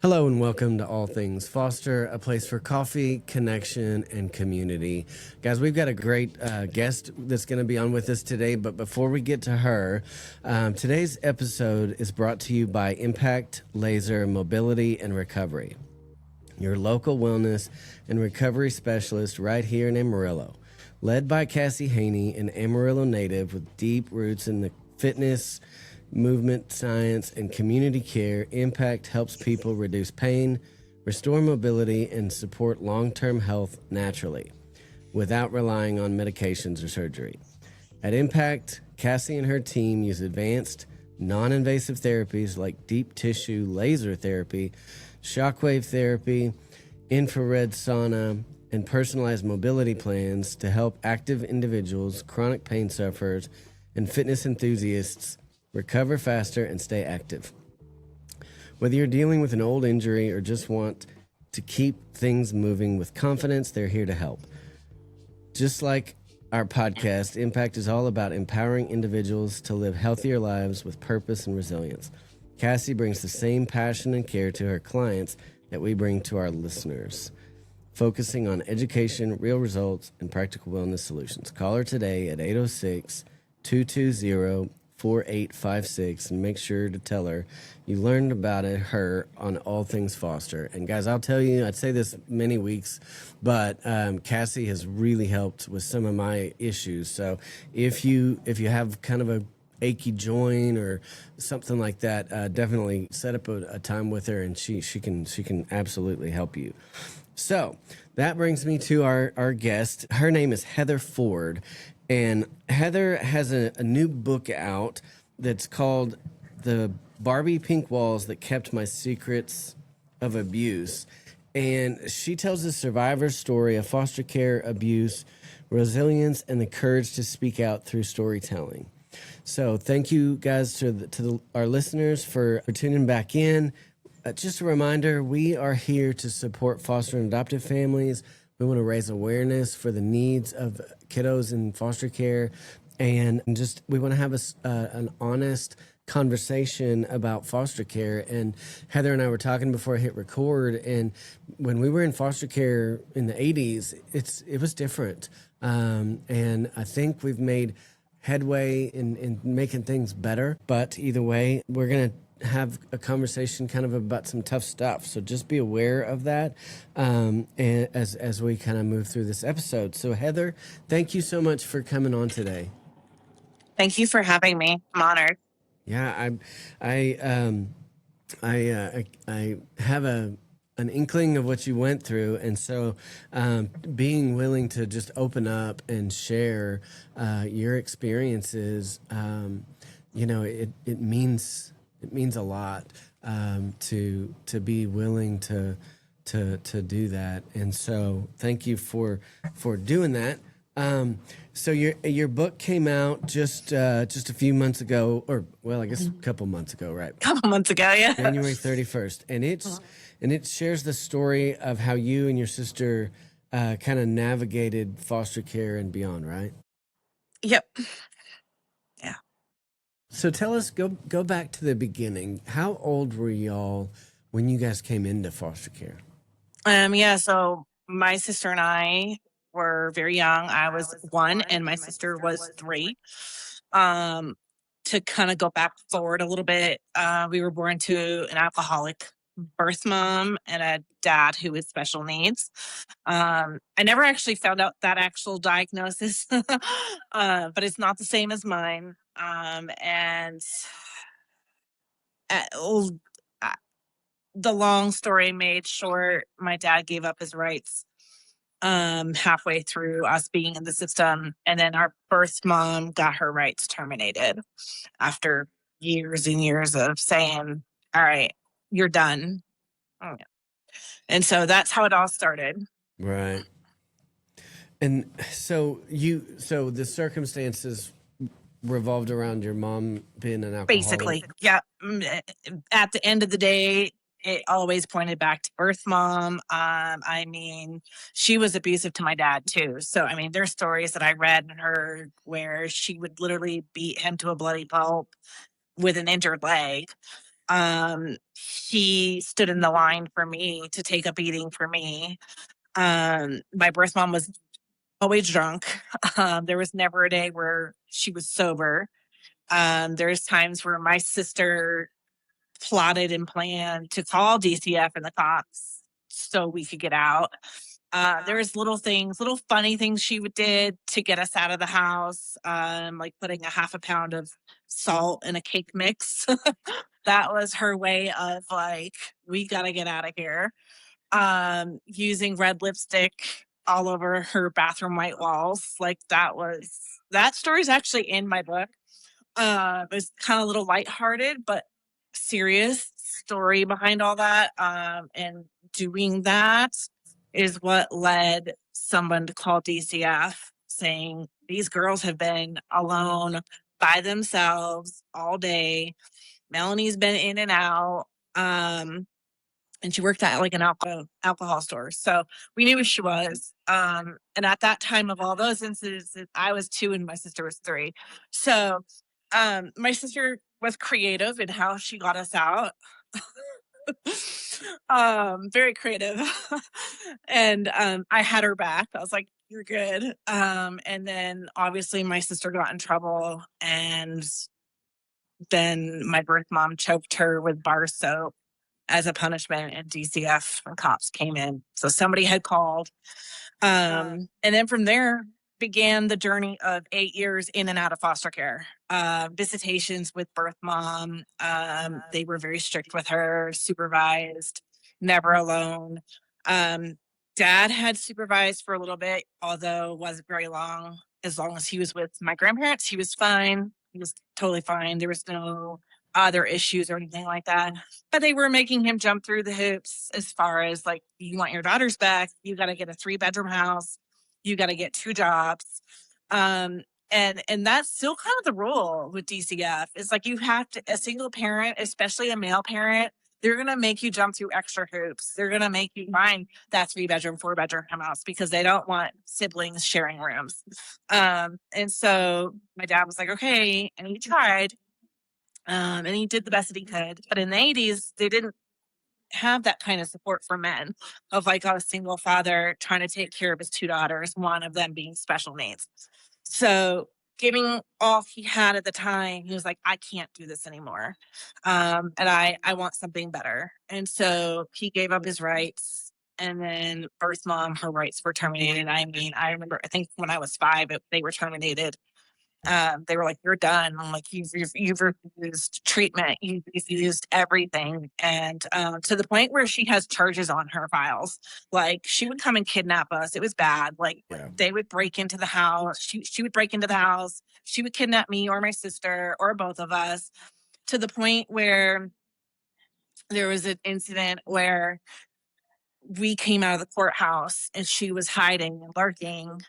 Hello and welcome to All Things Foster, a place for coffee, connection, and community. Guys, we've got a great guest that's going to be on with us today, but before we get to her, today's episode is brought to you by Impact Laser Mobility and Recovery, your local wellness and recovery specialist right here in Amarillo. Led by Cassie Haney, an Amarillo native with deep roots in the fitness, movement science, and community care, Impact helps people reduce pain, restore mobility, and support long-term health naturally without relying on medications or surgery. At Impact, Cassie and her team use advanced, non-invasive therapies like deep tissue laser therapy, shockwave therapy, infrared sauna, and personalized mobility plans to help active individuals, chronic pain sufferers, and fitness enthusiasts recover faster and stay active. Whether you're dealing with an old injury or just want to keep things moving with confidence, they're here to help. Just like our podcast, Impact is all about empowering individuals to live healthier lives with purpose and resilience. Cassie brings the same passion and care to her clients that we bring to our listeners, focusing on education, real results, and practical wellness solutions. Call her today at 806-220-4856 and make sure to tell her you learned about her on All Things Foster. And guys, I'll tell you, I'd say this many weeks, but Cassie has really helped with some of my issues. So if you have kind of a achy joint or something like that, definitely set up a time with her, and she can absolutely help you. So that brings me to our guest. Her name is Heather Ford, and Heather has a new book out that's called The Barbie Pink Walls That Kept My Secrets of Abuse. And she tells the survivor's story of foster care, abuse, resilience, and the courage to speak out through storytelling. So thank you guys to our listeners for tuning back in. Just a reminder, we are here to support foster and adoptive families. We want to raise awareness for the needs of kiddos in foster care, and just we want to have an honest conversation about foster care. And Heather and I were talking before I hit record, and when we were in foster care in the 80s, it was different. And I think we've made headway in making things better. But either way, we're going to have a conversation kind of about some tough stuff. So just be aware of that and as we kind of move through this episode. So Heather, thank you so much for coming on today. Thank you for having me. I'm honored. Yeah, I have an inkling of what you went through, and so being willing to just open up and share your experiences, it means a lot to be willing to do that, and so thank you for doing that. So your book came out just a few months ago, or well, I guess a couple months ago, right? A couple months ago, yeah. January 31st, and it shares the story of how you and your sister kind of navigated foster care and beyond, right? Yep. Yeah. So tell us, go back to the beginning. How old were y'all when you guys came into foster care? Yeah. So my sister and I were very young. I was 1 and my sister was 3. To kind of go back forward a little bit, we were born to an alcoholic birth mom and a dad who was special needs. I never actually found out that actual diagnosis, but it's not the same as mine. And uh, the long story made short, my dad gave up his rights halfway through us being in the system, and then our birth mom got her rights terminated after years and years of saying, all right, you're done. Oh, yeah. And so that's how it all started. Right. And so the circumstances revolved around your mom being an alcoholic? Basically, yeah. At the end of the day, it always pointed back to birth mom. I mean, she was abusive to my dad too. So, I mean, there's stories that I read and heard where she would literally beat him to a bloody pulp with an injured leg. He stood in the line for me to take a beating for me. My birth mom was always drunk. There was never a day where she was sober. There's times where my sister plotted and planned to call DCF and the cops so we could get out. There was little things, little funny things she did to get us out of the house, like putting a half a pound of salt in a cake mix. That was her way of like, we got to get out of here. Using red lipstick all over her bathroom white walls. Like that story's actually in my book. It was kind of a little lighthearted, but serious story behind all that. And doing that is what led someone to call DCF saying these girls have been alone by themselves all day. Melanie's been in and out. And she worked at like an alcohol store. So we knew who she was. And at that time of all those incidents, I was 2 and my sister was 3. So my sister was creative in how she got us out. Very creative. And I had her back. I was like, you're good. And then obviously my sister got in trouble, and then my birth mom choked her with bar soap as a punishment, and DCF and cops came in. So somebody had called. And then from there began the journey of 8 years in and out of foster care. Visitations with birth mom. They were very strict with her, supervised, never alone. Dad had supervised for a little bit, although wasn't very long. As long as he was with my grandparents, he was fine. He was totally fine. There was no other issues or anything like that. But they were making him jump through the hoops as far as like, you want your daughters back, you got to get a 3-bedroom house, you got to get 2 jobs. And that's still kind of the rule with DCF. It's like you have to, a single parent, especially a male parent, they're going to make you jump through extra hoops. They're going to make you find that 3-bedroom, 4-bedroom house because they don't want siblings sharing rooms. And so my dad was like, okay. And he tried. And he did the best that he could. But in the 80s, they didn't have that kind of support for men of like a single father trying to take care of his 2 daughters, one of them being special needs. So giving all he had at the time, he was like, I can't do this anymore. And I want something better. And so he gave up his rights. And then birth mom, her rights were terminated. I mean, I remember, I think when I was 5, they were terminated. They were like, you're done. I'm like, you've refused treatment, you've refused everything. And to the point where she has charges on her files. Like she would come and kidnap us. It was bad. Like they would break into the house. She would break into the house. She would kidnap me or my sister or both of us, to the point where there was an incident where we came out of the courthouse and she was hiding and lurking,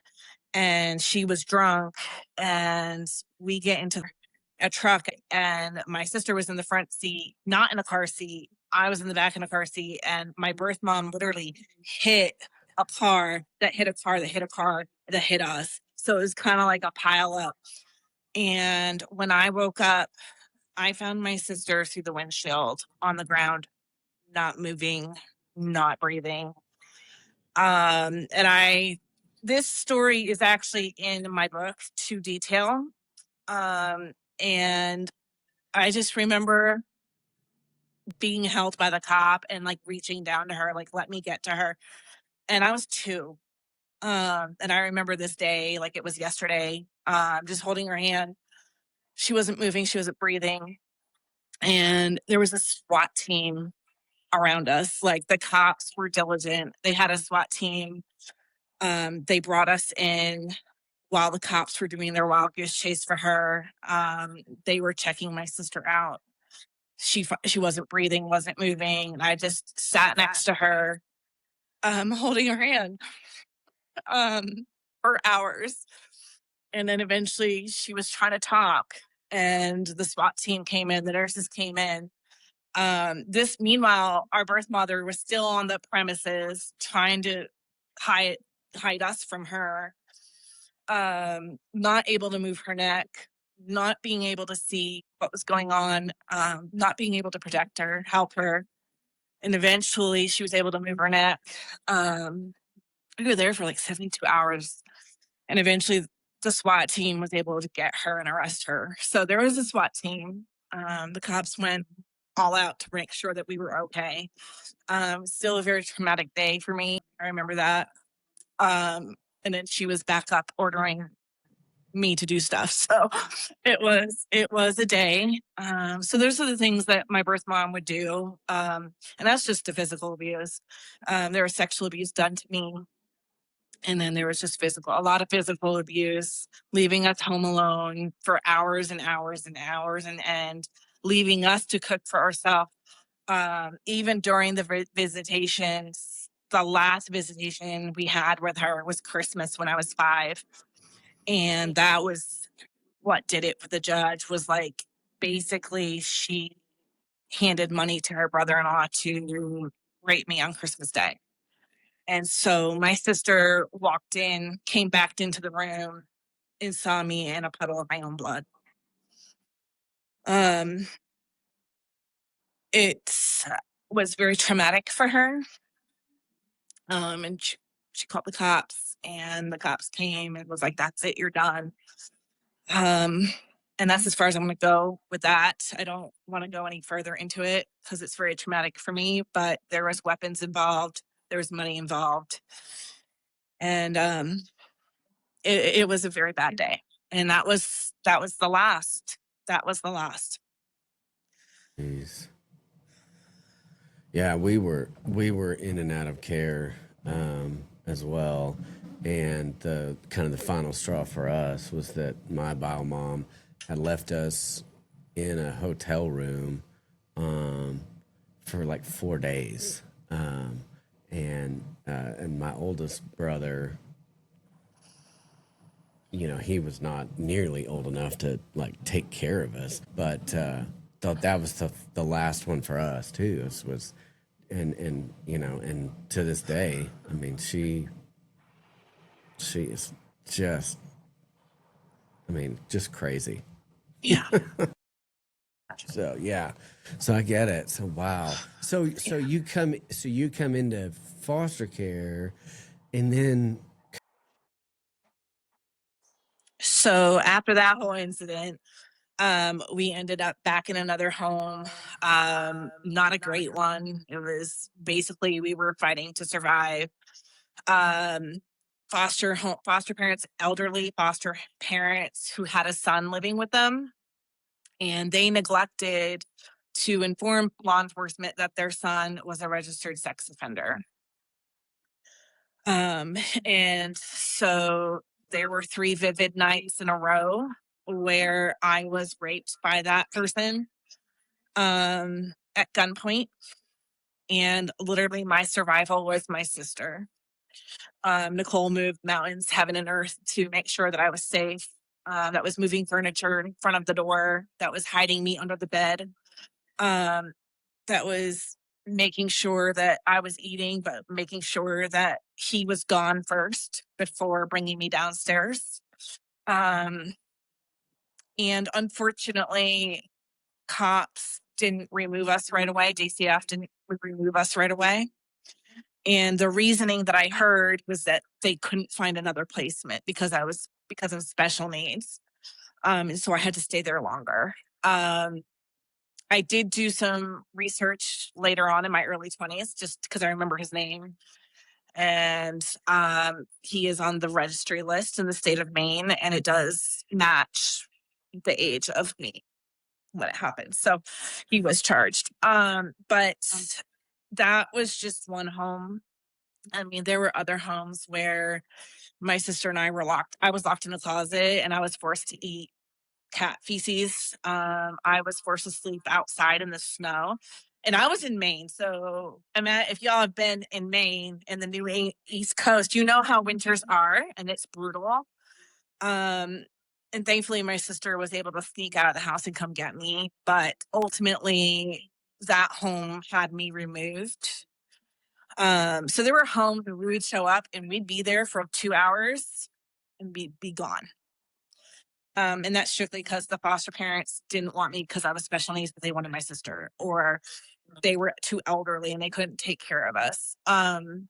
and she was drunk, and we get into a truck, and my sister was in the front seat, not in a car seat. I was in the back in a car seat, and my birth mom literally hit a car that hit a car that hit a car that hit us. So it was kind of like a pile up. And when I woke up, I found my sister through the windshield on the ground, not moving, not breathing. And this story is actually in my book to detail. And I just remember being held by the cop and like reaching down to her, like, let me get to her. And I was 2. And I remember this day, like it was yesterday, just holding her hand. She wasn't moving, she wasn't breathing. And there was a SWAT team around us. Like the cops were diligent. They had a SWAT team. They brought us in while the cops were doing their wild goose chase for her. They were checking my sister out. She wasn't breathing, wasn't moving. And I just sat next to her, holding her hand, for hours. And then eventually she was trying to talk, and the SWAT team came in, the nurses came in. Meanwhile, our birth mother was still on the premises trying to hide us from her. Not able to move her neck, not being able to see. what was going on, not being able to protect her, help her. And eventually she was able to move her neck. We were there for like 72 hours. And eventually the SWAT team was able to get her and arrest her. So there was a SWAT team. The cops went all out to make sure that we were okay. Still a very traumatic day for me. I remember that. And then she was back up ordering me to do stuff. So it was a day. So those are the things that my birth mom would do. And that's just the physical abuse. There was sexual abuse done to me. And then there was just a lot of physical abuse, leaving us home alone for hours and hours and hours and leaving us to cook for ourselves. Even during the visitations, the last visitation we had with her was Christmas when I was 5. And that was what did it for the judge was like, basically she handed money to her brother-in-law to rape me on Christmas Day. And so my sister came back into the room and saw me in a puddle of my own blood. Um, it was very traumatic for her. And she called the cops, and the cops came and was like, "That's it, you're done." Um, and that's as far as I'm going to go with that. I don't want to go any further into it because it's very traumatic for me. But there was weapons involved, there was money involved, and it was a very bad day. And that was the last. That was the last. Jeez. Yeah, we were in and out of care as well, and the kind of the final straw for us was that my bio mom had left us in a hotel room for like 4 days, and my oldest brother, he was not nearly old enough to like take care of us, but thought that was the last one for us too. Was and and to this day, I mean, she is just, I mean, just crazy. Yeah. So yeah, so I get it. So wow. So you come into foster care, and then So after that whole incident, we ended up back in another home. Not a great one. It was basically we were fighting to survive. Um, foster parents, elderly foster parents who had a son living with them, and they neglected to inform law enforcement that their son was a registered sex offender. Um, and so there were 3 vivid nights in a row where I was raped by that person at gunpoint. And literally, my survival was my sister. Nicole moved mountains, heaven and earth to make sure that I was safe. That was moving furniture in front of the door, that was hiding me under the bed, um, that was making sure that I was eating, but making sure that he was gone first before bringing me downstairs. Um, and unfortunately, cops didn't remove us right away. DCF didn't remove us right away. And the reasoning that I heard was that they couldn't find another placement because of special needs. And so I had to stay there longer. I did do some research later on in my early 20s just because I remember his name. And he is on the registry list in the state of Maine, and it does match the age of me when it happened. So he was charged. But that was just one home. I mean, there were other homes where my sister and I were locked. I was locked in a closet and I was forced to eat cat feces. I was forced to sleep outside in the snow. And I was in Maine. So, I mean, if y'all have been in Maine and the East Coast, you know how winters are, and it's brutal. Um, and thankfully, my sister was able to sneak out of the house and come get me. But ultimately, that home had me removed. So there were homes where we would show up and we'd be there for 2 hours and be gone. And that's strictly because the foster parents didn't want me because I was special needs, but they wanted my sister, or they were too elderly and they couldn't take care of us. And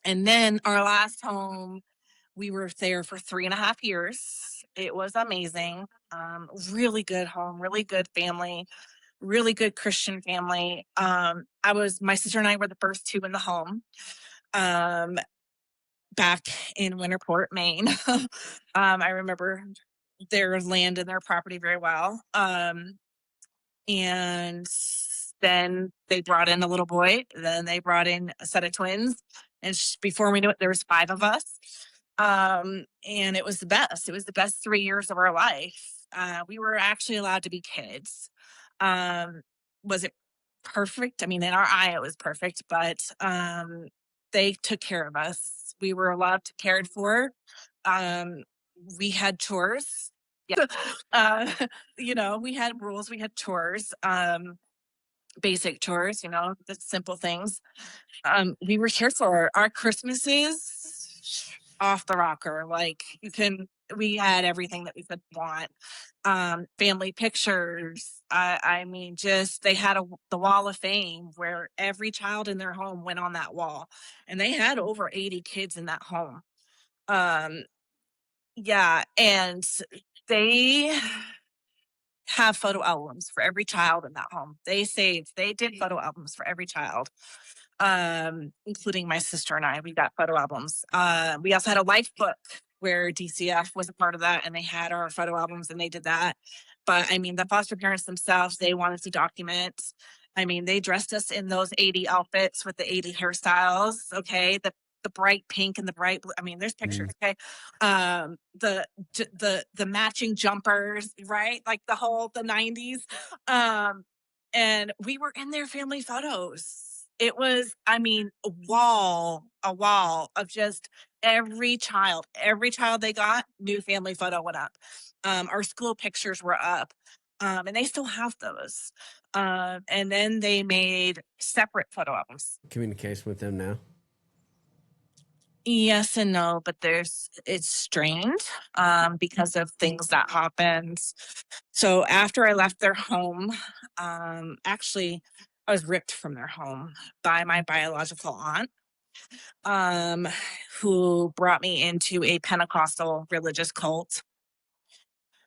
then our last home, we were there for 3.5 years. It was amazing. Really good home, really good family, really good Christian family. My sister and I were the first two in the home. Um, Back in Winterport, Maine. I remember their land and their property very well. And then they brought in a little boy. Then they brought in a set of twins, and before we knew it, there was 5 of us. And it was the best. It was the best 3 years of our life. We were actually allowed to be kids. Um, was it perfect? I mean, in our eye, it was perfect, but they took care of us. We were loved, cared for. Um, we had chores. Yeah. uh, we had rules, we had chores, basic chores, the simple things. We were here for our Christmases off the rocker. Like we had everything that we could want. Family pictures. I mean, just they had the wall of fame where every child in their home went on that wall, and they had over 80 kids in that home. Um, yeah, and they have photo albums for every child in that home. They did photo albums for every child, including my sister and I. We got photo albums. We also had a life book where DCF was a part of that, and they had our photo albums and they did that. But I mean, the foster parents themselves, they wanted to document. I mean, they dressed us in those 80 outfits with the 80 hairstyles. Okay. The bright pink and the bright blue. I mean, there's pictures. Okay. The matching jumpers, right? Like the 90s. And we were in their family photos. It was, I mean, a wall of just every child they got, new family photo went up. Our school pictures were up. And they still have those. And then they made separate photo albums. Communication with them now. Yes and no, but it's strained because of things that happened. So after I left their home, actually, I was ripped from their home by my biological aunt, um, who brought me into a Pentecostal religious cult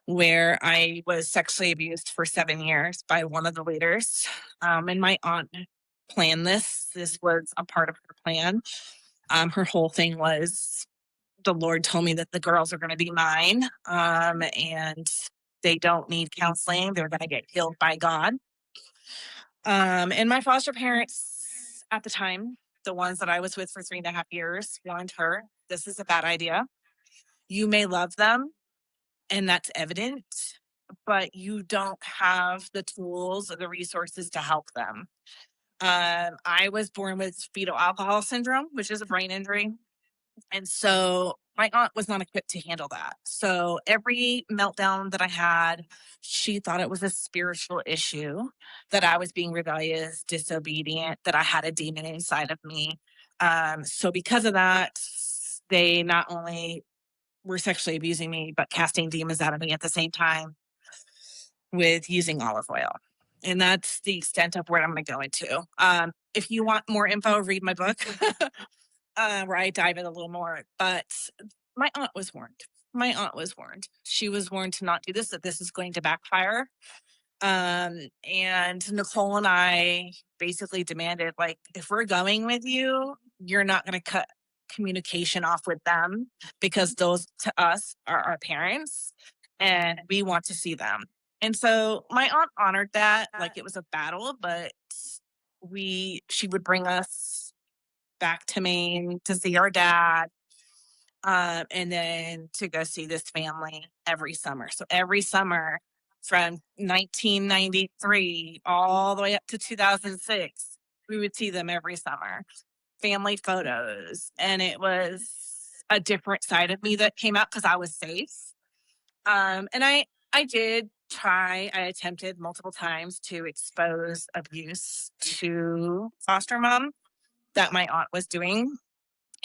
where I was sexually abused for 7 years by one of the leaders. And my aunt planned this. This was a part of her plan. Her whole thing was, the Lord told me that the girls are going to be mine, and they don't need counseling. They're going to get healed by God. And my foster parents at the time, the ones that I was with for 3.5 years, warned her, this is a bad idea. You may love them, and that's evident, but you don't have the tools or the resources to help them. I was born with fetal alcohol syndrome, which is a brain injury. And so my aunt was not equipped to handle that. So every meltdown that I had, she thought it was a spiritual issue, that I was being rebellious, disobedient, that I had a demon inside of me. So because of that, they not only were sexually abusing me, but casting demons out of me at the same time with using olive oil. And that's the extent of where I'm going to go into. If you want more info, read my book. Where I dive in a little more. But my aunt was warned. My aunt was warned. She was warned to not do this, that this is going to backfire. And Nicole and I basically demanded, like, if we're going with you, you're not going to cut communication off with them, because those to us are our parents and we want to see them. And so my aunt honored that, like it was a battle, but she would bring us back to Maine to see our dad, and then to go see this family every summer. So every summer from 1993 all the way up to 2006, we would see them every summer. Family photos, and it was a different side of me that came out because I was safe. And I did try. I attempted multiple times to expose abuse to foster mom that my aunt was doing.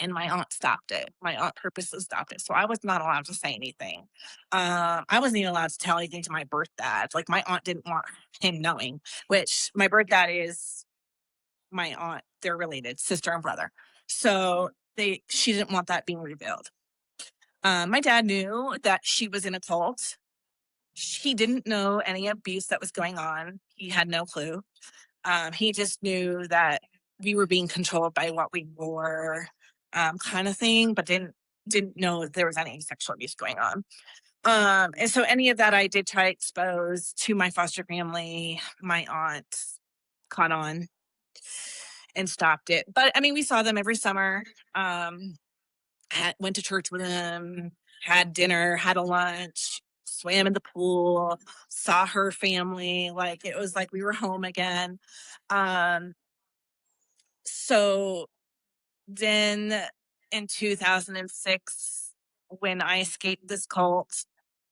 and my aunt stopped it. My aunt purposely stopped it. So I was not allowed to say anything. I wasn't even allowed to tell anything to my birth dad. Like my aunt didn't want him knowing, which my birth dad is my aunt. They're related, sister and brother. So she didn't want that being revealed. My dad knew that she was in a cult. He didn't know any abuse that was going on. He had no clue. He just knew that we were being controlled by what we wore, kind of thing, but didn't know there was any sexual abuse going on. And so any of that I did try to expose to my foster family. My aunt caught on and stopped it. But I mean, we saw them every summer. Went to church with them, had dinner, had a lunch, swam in the pool, saw her family. Like it was like we were home again. Um, so then in 2006, when I escaped this cult,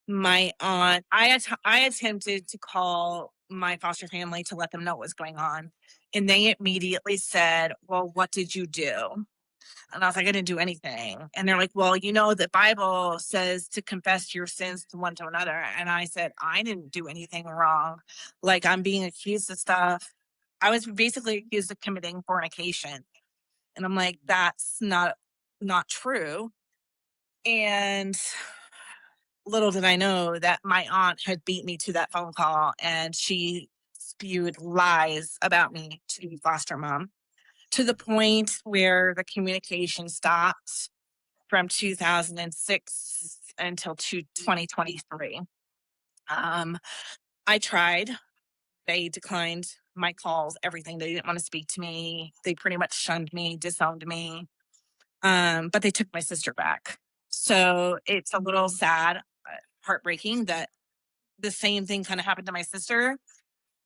my aunt, I attempted to call my foster family to let them know what was going on. And they immediately said, "Well, what did you do?" And I was like, "I didn't do anything." And they're like, "Well, you know, the Bible says to confess your sins to one to another." And I said, "I didn't do anything wrong. Like, I'm being accused of stuff." I was basically accused of committing fornication. And I'm like, "That's not true." And little did I know that my aunt had beat me to that phone call, and she spewed lies about me to foster mom to the point where the communication stopped from 2006 until 2023. Um, I tried. They declined my calls, everything. They didn't want to speak to me. They pretty much shunned me, disowned me. But they took my sister back. So it's a little sad, heartbreaking that the same thing kind of happened to my sister,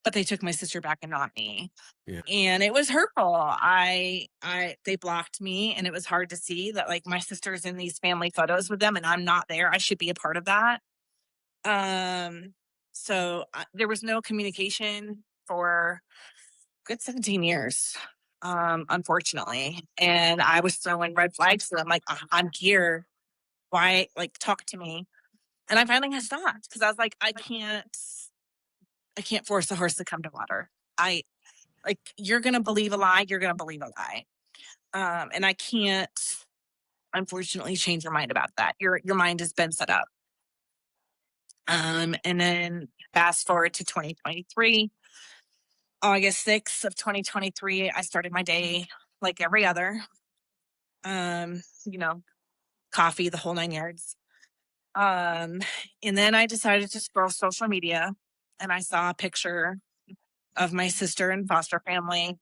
but they took my sister back and not me. Yeah. And it was hurtful. They blocked me, and it was hard to see that like my sister's in these family photos with them and I'm not there. I should be a part of that. So there was no communication for good 17 years, unfortunately. And I was throwing red flags to them like, I'm here. Why? Like, talk to me. And I finally had stopped because I was like, I can't force a horse to come to water. I like, you're gonna believe a lie, you're gonna believe a lie. And I can't unfortunately change your mind about that. Your mind has been set up. And then fast forward to 2023, August 6th of 2023, I started my day like every other. You know, coffee, the whole 9 yards. Um, and then I decided to scroll social media and I saw a picture of my sister and foster family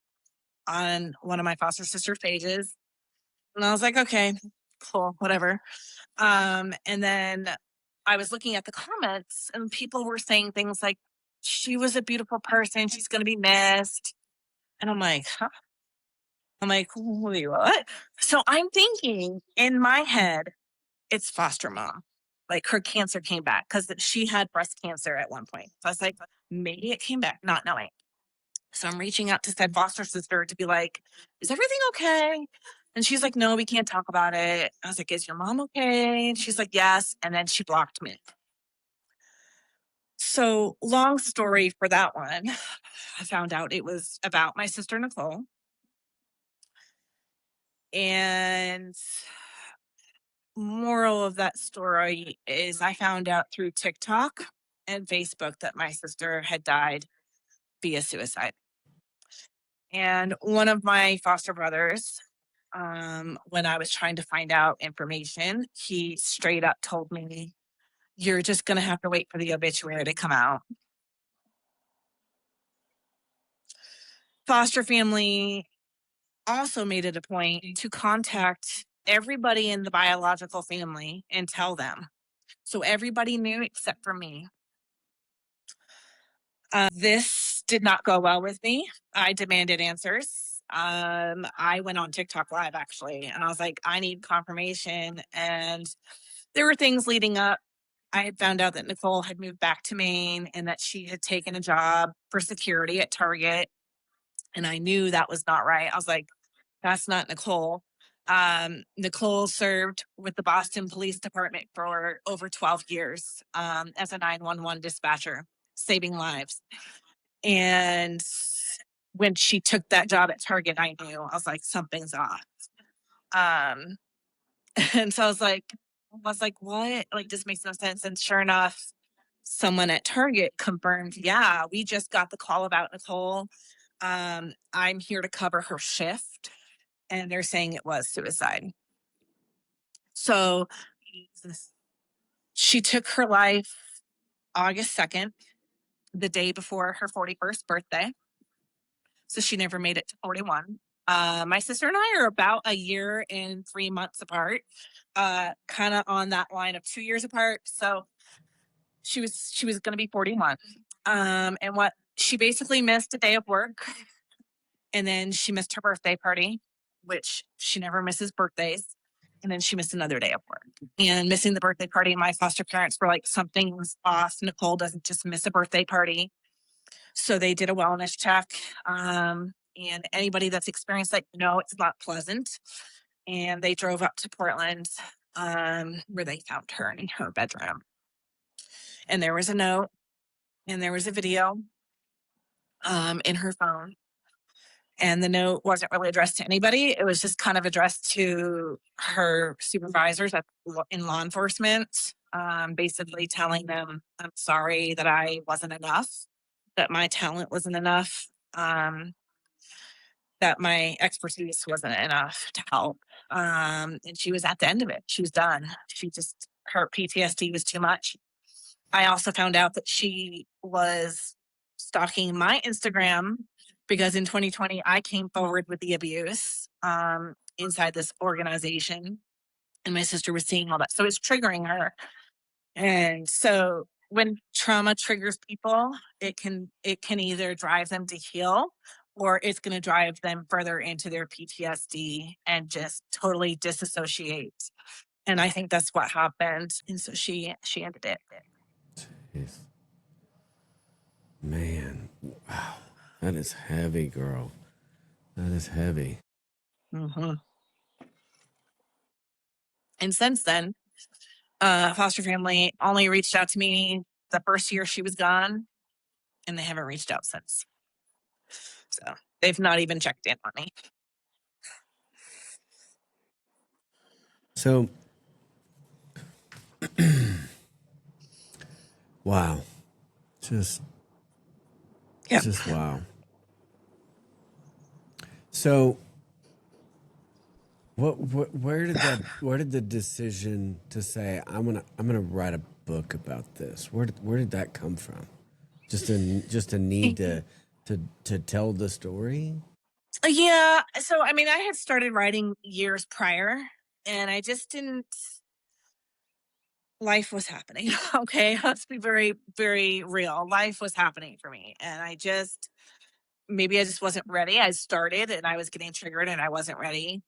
on one of my foster sister's pages. And I was like, okay, cool, whatever. And then I was looking at the comments and people were saying things like, she was a beautiful person, she's going to be missed. And I'm like, huh? I'm like, wait, what? So I'm thinking in my head, it's foster mom. Like her cancer came back because she had breast cancer at one point. So I was like, maybe it came back, not knowing. So I'm reaching out to said foster sister to be like, is everything okay? And she's like, no, we can't talk about it. I was like, is your mom okay? And she's like, yes. And then she blocked me. So long story for that one, I found out it was about my sister Nicole. And moral of that story is I found out through TikTok and Facebook that my sister had died via suicide. And one of my foster brothers, when I was trying to find out information, he straight up told me, you're just going to have to wait for the obituary to come out. Foster family also made it a point to contact everybody in the biological family and tell them. So everybody knew except for me. This did not go well with me. I demanded answers. I went on TikTok live actually, and I was like, I need confirmation. And there were things leading up. I had found out that Nicole had moved back to Maine and that she had taken a job for security at Target. And I knew that was not right. I was like, that's not Nicole. Nicole served with the Boston Police Department for over 12 years as a 911 dispatcher, saving lives. And when she took that job at Target, I knew. I was like, something's off. Um, and so I was like, what? Like, this makes no sense. And sure enough, someone at Target confirmed, yeah, we just got the call about Nicole. I'm here to cover her shift, and they're saying it was suicide. So she took her life August 2nd, the day before her 41st birthday. So she never made it to 41. My sister and I are about a year and 3 months apart, kind of on that line of 2 years apart. So she was going to be 41. And what she basically missed a day of work, and then she missed her birthday party, which she never misses birthdays. And then she missed another day of work. And missing the birthday party, my foster parents were like, something's off. Nicole doesn't just miss a birthday party. So they did a wellness check. And anybody that's experienced that, it's not pleasant. And they drove up to Portland, where they found her in her bedroom. And there was a note and there was a video in her phone. And the note wasn't really addressed to anybody. It was just kind of addressed to her supervisors in law enforcement, basically telling them, I'm sorry that I wasn't enough, that my talent wasn't enough, that my expertise wasn't enough to help. And she was at the end of it. She was done. Her PTSD was too much. I also found out that she was stalking my Instagram because in 2020 I came forward with the abuse inside this organization, and my sister was seeing all that. So it's triggering her. And so when trauma triggers people, it can either drive them to heal, or it's going to drive them further into their PTSD and just totally disassociate. And I think that's what happened. And so she ended it. Jeez. Man, wow, that is heavy, girl. That is heavy. Mm-hmm. And since then, foster family only reached out to me the first year she was gone, and they haven't reached out since. So they've not even checked in on me. So, wow, just wow. So, where did the decision to say I'm gonna write a book about this? Where did that come from? Just a need to tell the story. Yeah. So I mean, I had started writing years prior, and I just didn't. Life was happening. Okay, let's be very, very real. Life was happening for me, and maybe I just wasn't ready. I started, and I was getting triggered, and I wasn't ready.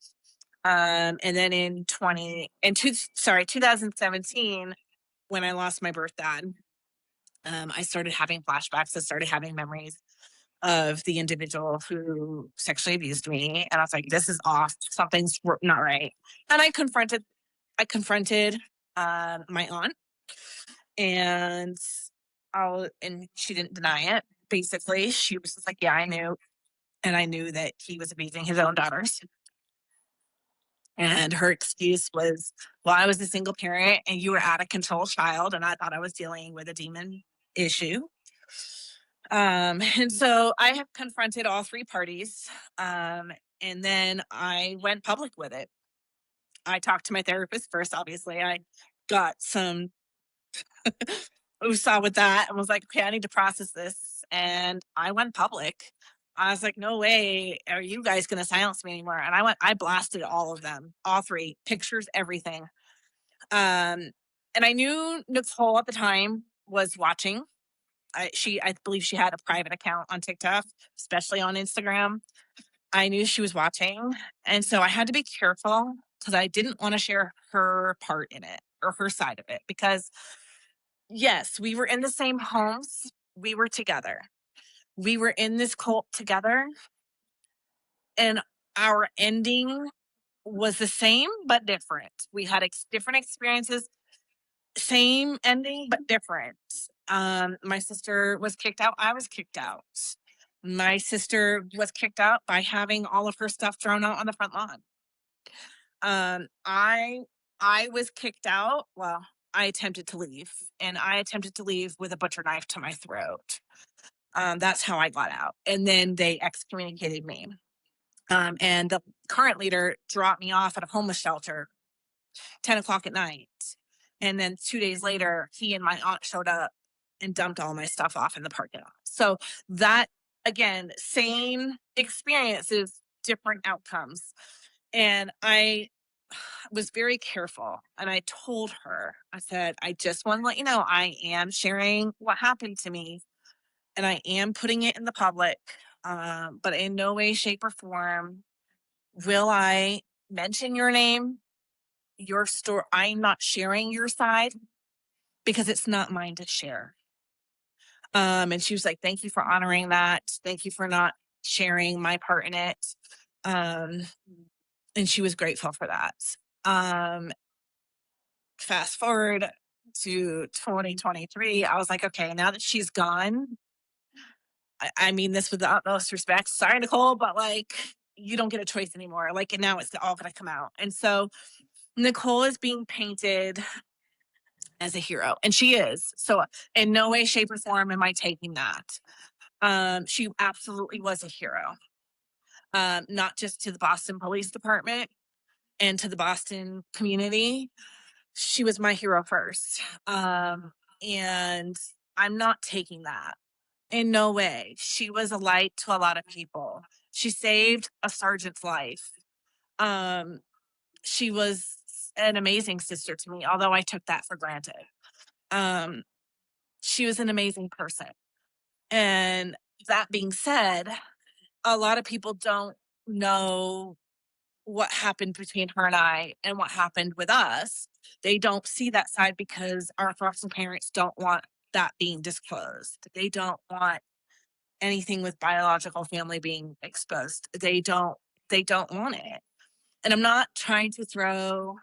And then in 2017, when I lost my birth dad, I started having flashbacks. I started having memories of the individual who sexually abused me, and I was like, "This is off. Something's not right." And I confronted my aunt, and she didn't deny it. Basically, she was just like, "Yeah, I knew," and I knew that he was abusing his own daughters. And her excuse was, well, I was a single parent and you were out of control child, and I thought I was dealing with a demon issue. And so I have confronted all three parties. And then I went public with it. I talked to my therapist first, obviously. I got some saw with that and was like, okay, I need to process this. And I went public. I was like, no way are you guys going to silence me anymore. And I blasted all of them, all three, pictures, everything. And I knew Nicole at the time was watching. I believe she had a private account on TikTok, especially on Instagram. I knew she was watching. And so I had to be careful because I didn't want to share her part in it or her side of it, because yes, we were in the same homes. We were together. We were in this cult together. And our ending was the same but different. We had different experiences, same ending but different. My sister was kicked out. I was kicked out. My sister was kicked out by having all of her stuff thrown out on the front lawn. Um, I I was kicked out. Well, I attempted to leave, and I attempted to leave with a butcher knife to my throat. That's how I got out, and then they excommunicated me. And the current leader dropped me off at a homeless shelter 10 o'clock at night. And then 2 days later, he and my aunt showed up and dumped all my stuff off in the parking lot. So that, again, same experiences, different outcomes. And I was very careful. And I told her, I said, I just want to let you know I am sharing what happened to me and I am putting it in the public. But in no way, shape, or form will I mention your name, your story. I'm not sharing your side because it's not mine to share. And she was like, thank you for honoring that. Thank you for not sharing my part in it. Um, and she was grateful for that. Um, Fast forward to 2023, I was like, okay, now that she's gone, I mean this with the utmost respect. Sorry, Nicole, but like, you don't get a choice anymore. Like, and now it's all going to come out. And so Nicole is being painted as a hero, and she is. So, in no way, shape, or form am I taking that. She absolutely was a hero, not just to the Boston Police Department and to the Boston community. She was my hero first. And I'm not taking that. In no way. She was a light to a lot of people. She saved a sergeant's life. Um, she was an amazing sister to me, although I took that for granted. Um, she was an amazing person. And that being said, a lot of people don't know what happened between her and I and what happened with us. They don't see that side because our foster parents don't want that being disclosed. They don't want anything with biological family being exposed. They don't want it. And I'm not trying to throw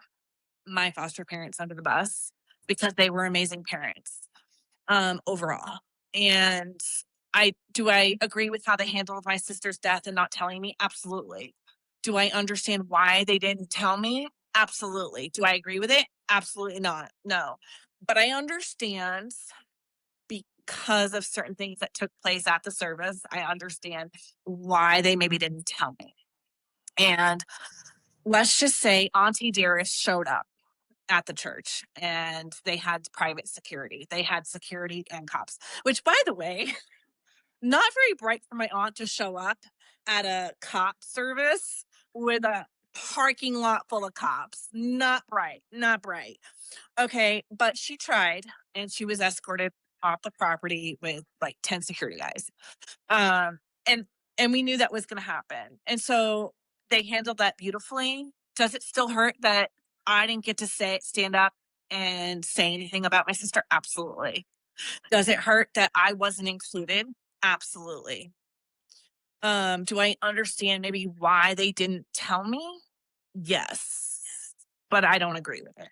my foster parents under the bus because they were amazing parents overall. And I agree with how they handled my sister's death and not telling me? Absolutely. Do I understand why they didn't tell me? Absolutely. Do I agree with it? Absolutely not. No. But I understand because of certain things that took place at the service. I understand why they maybe didn't tell me. And let's just say Auntie Dearest showed up at the church and they had private security. They had security and cops, which, by the way, not very bright for my aunt to show up at a cop service with a parking lot full of cops. Not bright, not bright. Okay, but she tried and she was escorted off the property with like 10 security guys. Um, and and we knew that was going to happen. And so they handled that beautifully. Does it still hurt that I didn't get to stand up and say anything about my sister? Absolutely. Does it hurt that I wasn't included? Absolutely. Do I understand maybe why they didn't tell me? Yes. But I don't agree with it.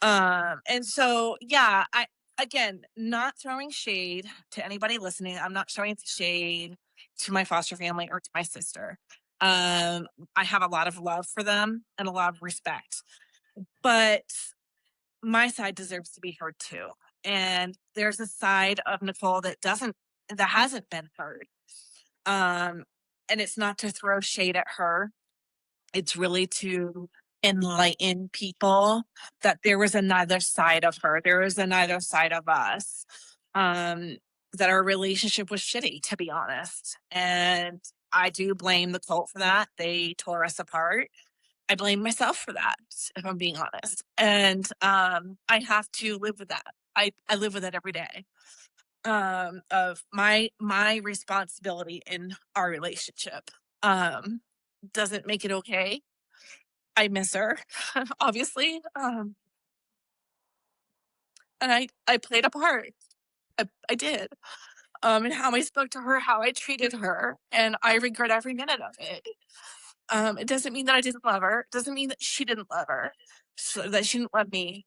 And so yeah, I again not throwing shade to anybody listening. I'm not throwing shade to my foster family or to my sister. I have a lot of love for them and a lot of respect. But my side deserves to be heard too. And there's a side of Nicole that hasn't been heard. Um, and it's not to throw shade at her. It's really to enlighten people that there was another side of her. There was another side of us. That our relationship was shitty, to be honest. And I do blame the cult for that. They tore us apart. I blame myself for that, if I'm being honest. And I have to live with that. I live with it every day. Of my responsibility in our relationship. Doesn't make it okay. I miss her, obviously. And I played a part. I did. And how I spoke to her, how I treated her, and I regret every minute of it. It doesn't mean that I didn't love her. It doesn't mean that she didn't love her, so that she didn't love me.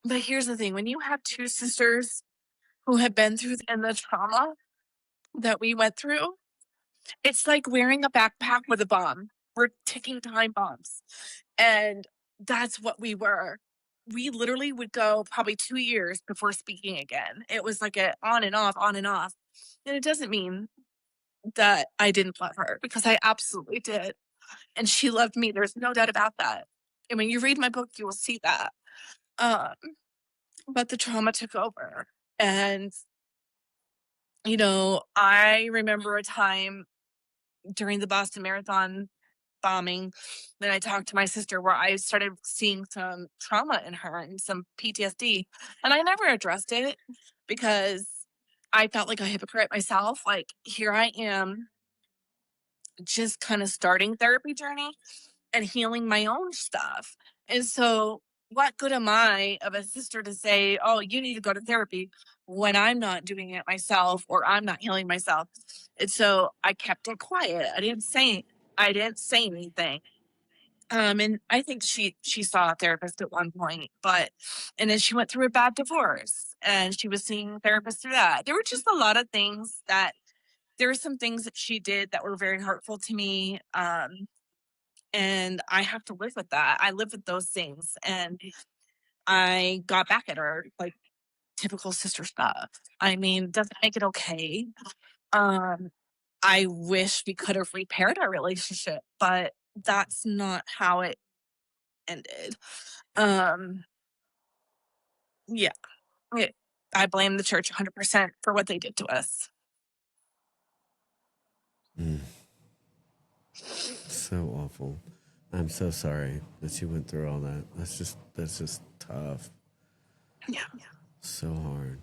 But here's the thing: when you have two sisters who have been through and the trauma that we went through, it's like wearing a backpack with a bomb. We're ticking time bombs. And that's what we were. We literally would go probably 2 years before speaking again. It was like a on and off, on and off. And it doesn't mean that I didn't love her, because I absolutely did. And she loved me. There's no doubt about that. And when you read my book, you will see that. Um, but the trauma took over. And, I remember a time during the Boston Marathon bombing, then I talked to my sister where I started seeing some trauma in her and some PTSD. And I never addressed it because I felt like a hypocrite myself. Like, here I am just kind of starting therapy journey and healing my own stuff. And so, what good am I of a sister to say, oh, you need to go to therapy, when I'm not doing it myself or I'm not healing myself? And so I kept it quiet. I didn't say anything. And I think she saw a therapist at one point, but and then she went through a bad divorce and she was seeing a therapist through that. There were just a lot of things that there were some things that she did that were very hurtful to me. And I have to live with that. I live with those things. And I got back at her like typical sister stuff. I mean, doesn't make it okay. Um, I wish we could have repaired our relationship, but that's not how it ended. Um, yeah, it, I blame the church 100% for what they did to us. Mm, so awful. I'm so sorry that you went through all that. That's just tough. Yeah. So hard.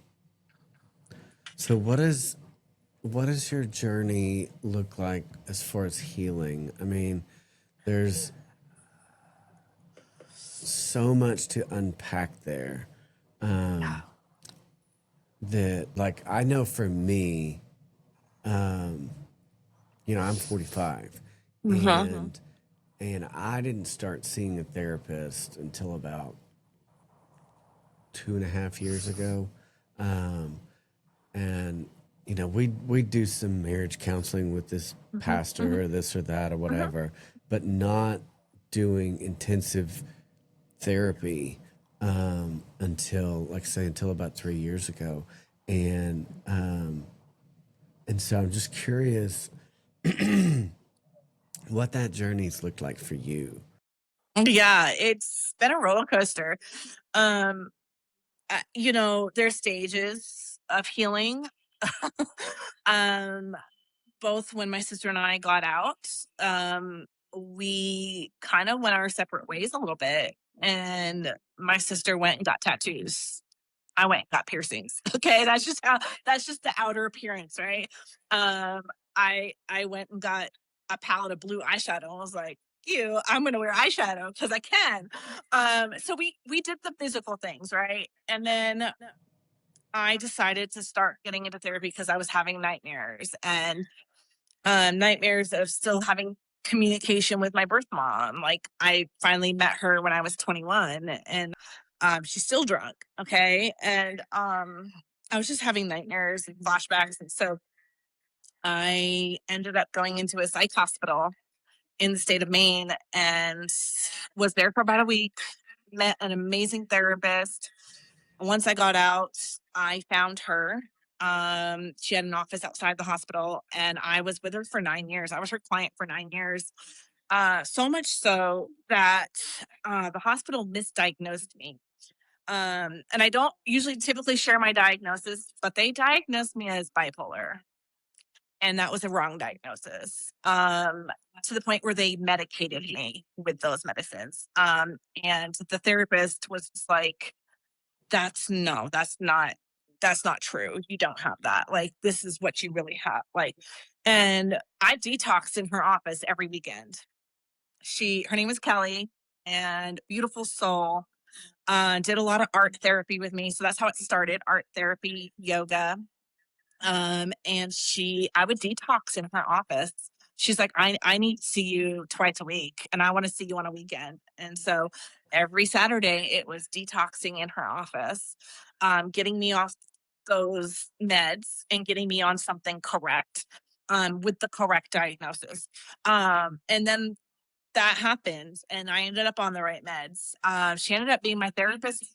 So what does your journey look like as far as healing? I mean, there's so much to unpack there. Yeah. That like I know for me, I'm 45, Mhm. and I didn't start seeing a therapist until about 2.5 years ago. Um, and we do some marriage counseling with this Mhm. Mhm. pastor or this or that or Mhm. whatever, but not doing intensive therapy until, like I say, until about 3 years ago. And so I'm just curious what that journey's looked like for you. Yeah, it's been a roller coaster. Um, there's stages of healing. um, both when my sister and I got out, we kind of went our separate ways a little bit. And my sister went and got tattoos. I went and got piercings. Okay, that's just the outer appearance, right? Um, I went and got a palette of blue eyeshadow. I was like, "Ew, I'm gonna wear eyeshadow because I can." So we did the physical things, right? And then I decided to start getting into therapy because I was having nightmares and nightmares of still having communication with my birth mom. Like, I finally met her when I was 21, and she's still drunk. Okay. And I was just having nightmares and flashbacks. And so I ended up going into a psych hospital in the state of Maine and was there for about a week, met an amazing therapist. Once I got out, I found her. She had an office outside the hospital, and I was with her for 9 years. I was her client for 9 years. So much so that the hospital misdiagnosed me. And I don't usually typically share my diagnosis, but they diagnosed me as bipolar. And that was a wrong diagnosis. To the point where they medicated me with those medicines. And the therapist was just like, that's no, that's not true. You don't have that. Like, this is what you really have. Like, and I detoxed in her office every weekend. Her name was Kelly, and beautiful soul. Did a lot of art therapy with me. So that's how it started, art therapy, yoga. And I would detox in her office. she's like, I need to see you twice a week and I want to see you on a weekend. And so every Saturday it was detoxing in her office, getting me off those meds and getting me on something correct, with the correct diagnosis. And then that happened and I ended up on the right meds. She ended up being my therapist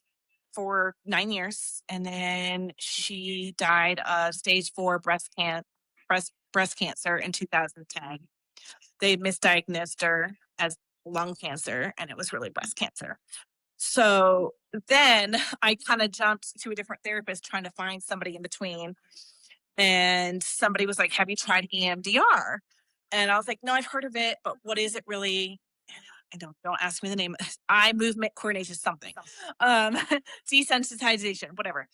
for 9 years, and then she died of stage 4 breast cancer in 2010. They misdiagnosed her as lung cancer, and it was really breast cancer. So then I kind of jumped to a different therapist trying to find somebody in between. And somebody was like, "Have you tried EMDR?" And I was like, "No, I've heard of it, but what is it really?" And don't ask me the name. Eye movement coordination, something, um, desensitization, whatever.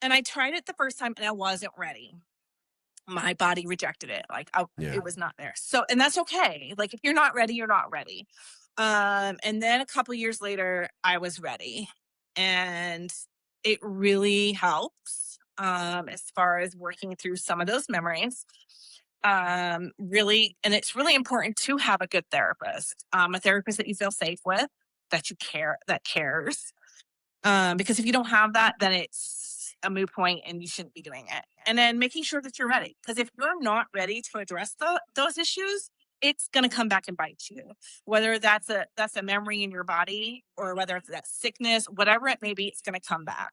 And I tried it the first time, and I wasn't ready. My body rejected it. Like, Yeah. it was not there. So, and that's okay. Like, if you're not ready, you're not ready. And then a couple years later, I was ready, and it really helps, as far as working through some of those memories. Really, and it's really important to have a good therapist, a therapist that you feel safe with, that you care, that cares. Because if you don't have that, then it's a moot point and you shouldn't be doing it. And then making sure that you're ready. Because if you're not ready to address those issues, it's going to come back and bite you. Whether that's a memory in your body or whether it's that sickness, whatever it may be, it's going to come back.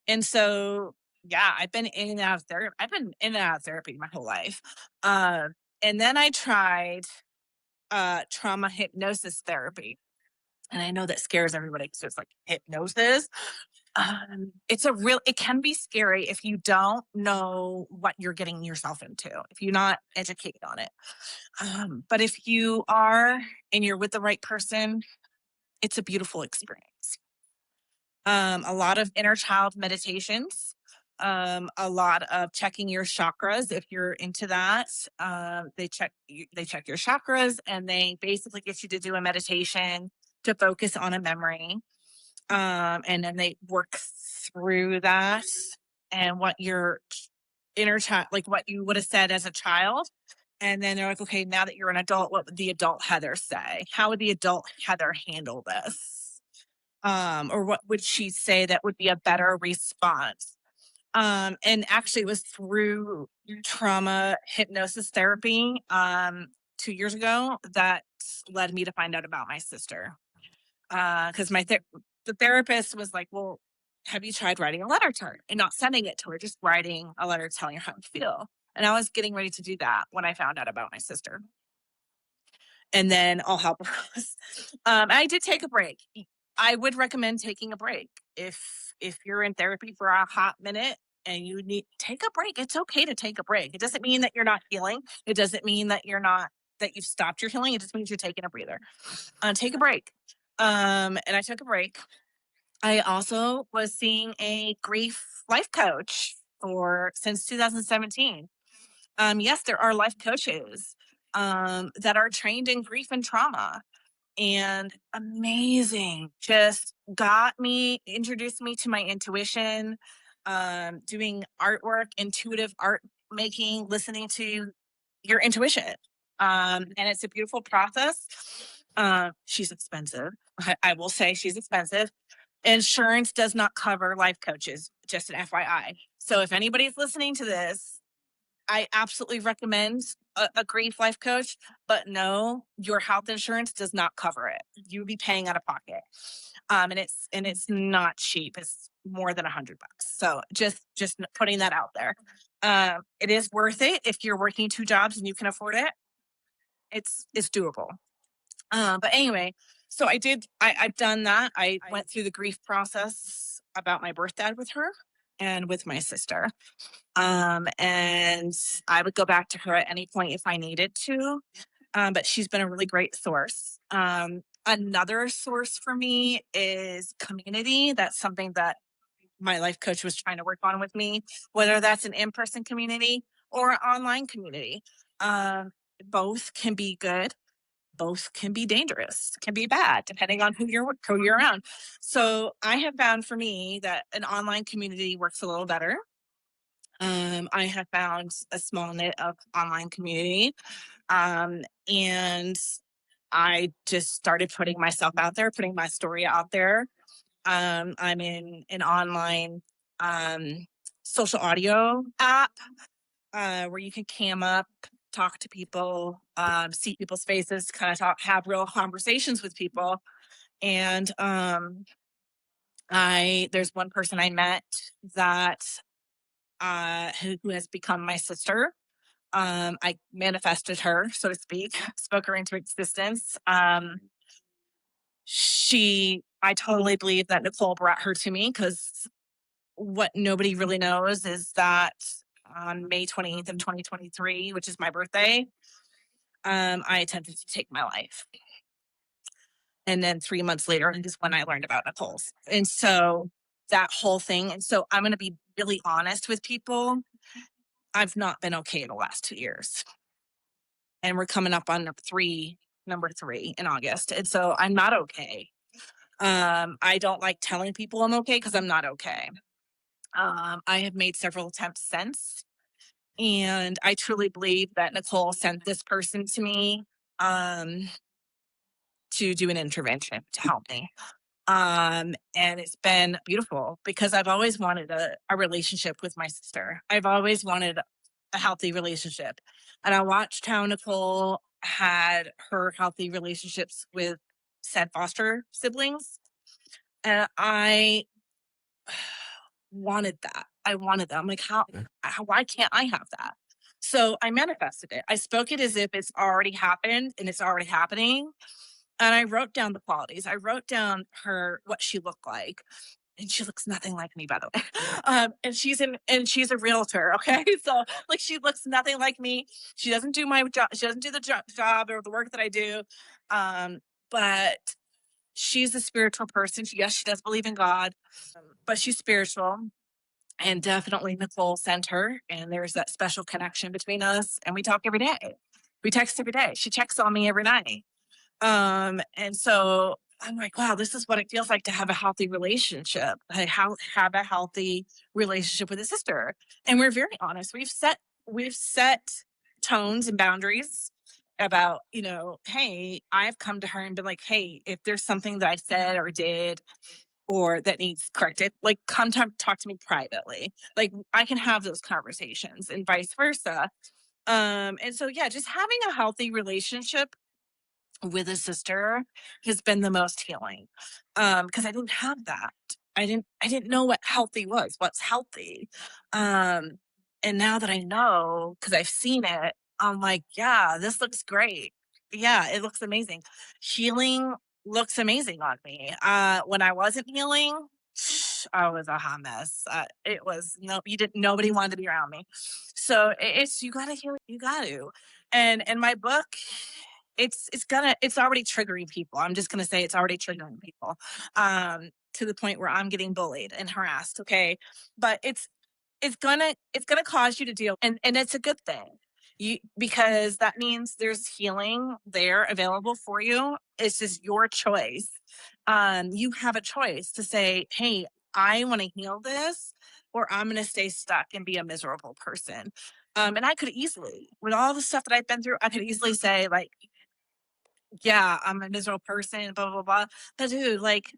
And so, yeah, I've been in and out of therapy. I've been in and out of therapy my whole life. And then I tried trauma hypnosis therapy. And I know that scares everybody because it's like hypnosis. It can be scary if you don't know what you're getting yourself into, if you're not educated on it. But if you are and you're with the right person, it's a beautiful experience. A lot of inner child meditations, a lot of checking your chakras. If you're into that, they check your chakras and they basically get you to do a meditation to focus on a memory. And then they work through that and what your inner child, like what you would have said as a child. And then they're like, okay, now that you're an adult, what would the adult Heather say? How would the adult Heather handle this? Or what would she say that would be a better response? And actually, it was through trauma hypnosis therapy, 2 years ago, that led me to find out about my sister. Because the therapist was like, "Well, have you tried writing a letter to her and not sending it to her, just writing a letter telling her how you feel?" And I was getting ready to do that when I found out about my sister. And then all hell broke loose. I did take a break. I would recommend taking a break if you're in therapy for a hot minute and you need take a break. It's okay to take a break. It doesn't mean that you're not healing. It doesn't mean that you've stopped your healing. It just means you're taking a breather. Take a break. And I took a break. I also was seeing a grief life coach for since 2017. Yes, there are life coaches that are trained in grief and trauma, and amazing. Just introduced me to my intuition, doing artwork, intuitive art making, listening to your intuition. And it's a beautiful process. She's expensive. I will say she's expensive. Insurance does not cover life coaches, just an FYI. So if anybody's listening to this, I absolutely recommend a grief life coach, but no, your health insurance does not cover it. You'd be paying out of pocket. And it's not cheap. It's more than $100. So just putting that out there. It is worth it if you're working 2 jobs and you can afford it. It's doable. But anyway, so I've done that. I went through the grief process about my birth dad with her and with my sister. And I would go back to her at any point if I needed to. But she's been a really great source. Another source for me is community. That's something that my life coach was trying to work on with me, whether that's an in-person community or an online community. Both can be good, both can be dangerous, can be bad, depending on who you're around. So I have found for me that an online community works a little better. I have found a small knit of online community. And I just started putting myself out there, putting my story out there. I'm in an online um, social audio app where you can cam up, talk to people, see people's faces, kind of talk, have real conversations with people. And there's one person I met that who has become my sister. I manifested her, so to speak, spoke her into existence. I totally believe that Nicole brought her to me because what nobody really knows is that on May 28th of 2023, which is my birthday, I attempted to take my life. And then 3 months later is when I learned about Nicole's. And so that whole thing, and so I'm going to be really honest with people. I've not been okay in the last 2 years. And we're coming up on number three in August. And so I'm not okay. I don't like telling people I'm okay because I'm not okay. I have made several attempts since, and I truly believe that Nicole sent this person to me um, to do an intervention to help me. And it's been beautiful because I've always wanted a relationship with my sister. I've always wanted a healthy relationship. And I watched how Nicole had her healthy relationships with said foster siblings. And I wanted that. I wanted that. I'm like, why can't I have that? So I manifested it. I spoke it as if it's already happened and it's already happening. And I wrote down the qualities. I wrote down what she looked like. And she looks nothing like me, by the way. And she's a realtor. Okay. So like she looks nothing like me. She doesn't do my job. She doesn't do the job or the work that I do. Um, but she's a spiritual person. Yes, she does believe in God, but she's spiritual. And definitely Nicole sent her, and there's that special connection between us. And we talk every day. We text every day. She checks on me every night. And so I'm like, wow, this is what it feels like to have a healthy relationship. Have a healthy relationship with a sister. And we're very honest. We've set tones and boundaries about, hey, I've come to her and been like, hey, if there's something that I said or did or that needs corrected, like come talk to me privately. Like I can have those conversations and vice versa. And so yeah, just having a healthy relationship with a sister has been the most healing. Because I didn't have that. I didn't know what healthy was, what's healthy. Um, and now that I know, because I've seen it, I'm like, yeah, this looks great. Yeah, it looks amazing. Healing looks amazing on me. When I wasn't healing, I was a hot mess. It was nobody wanted to be around me. So it's you gotta heal, you got to. And my book, it's already triggering people. I'm just gonna say it's already triggering people. To the point where I'm getting bullied and harassed. Okay. But it's gonna cause you to deal, and it's a good thing. Because that means there's healing there available for you. It's just your choice. You have a choice to say, hey, I want to heal this, or I'm gonna stay stuck and be a miserable person. And I could easily, with all the stuff that I've been through, I could easily say, like, yeah, I'm a miserable person, blah, blah, blah. But dude, like,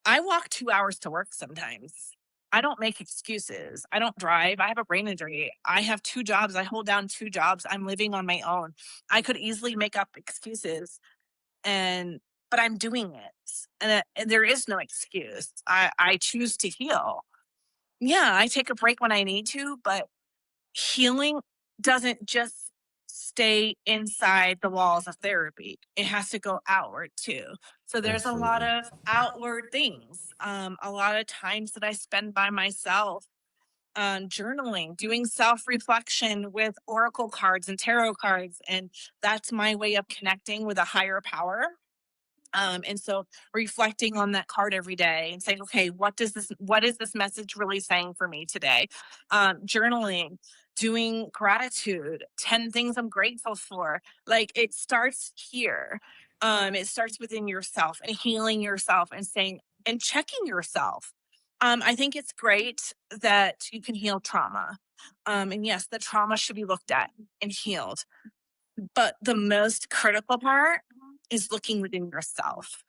I walk 2 hours to work sometimes. I don't make excuses. I don't drive. I have a brain injury. I have 2 jobs. I hold down 2 jobs. I'm living on my own. I could easily make up excuses, and but I'm doing it. And there is no excuse. I choose to heal. Yeah, I take a break when I need to, but healing doesn't just stay inside the walls of therapy. It has to go outward too. So there's a lot Absolutely. of outward things. A lot of times that I spend by myself, journaling, doing self reflection with oracle cards and tarot cards. And that's my way of connecting with a higher power. And so reflecting on that card every day and saying, okay, what is this message really saying for me today? Journaling, doing gratitude, 10 things I'm grateful for. Like it starts here. It starts within yourself and healing yourself and saying and checking yourself. I think it's great that you can heal trauma. And yes, the trauma should be looked at and healed. But the most critical part is looking within yourself,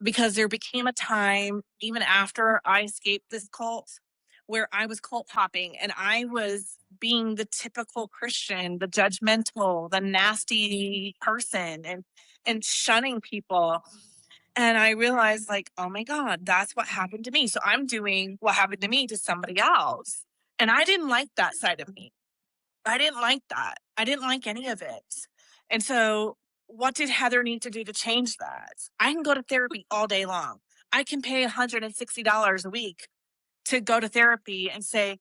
because there became a time, even after I escaped this cult, where I was cult hopping and I was being the typical Christian, the judgmental, the nasty person, and shunning people. And I realized, like, oh my God, that's what happened to me. So I'm doing what happened to me to somebody else. And I didn't like that side of me. I didn't like that. I didn't like any of it. And so, what did Heather need to do to change that? I can go to therapy all day long. I can pay $160 a week to go to therapy and say,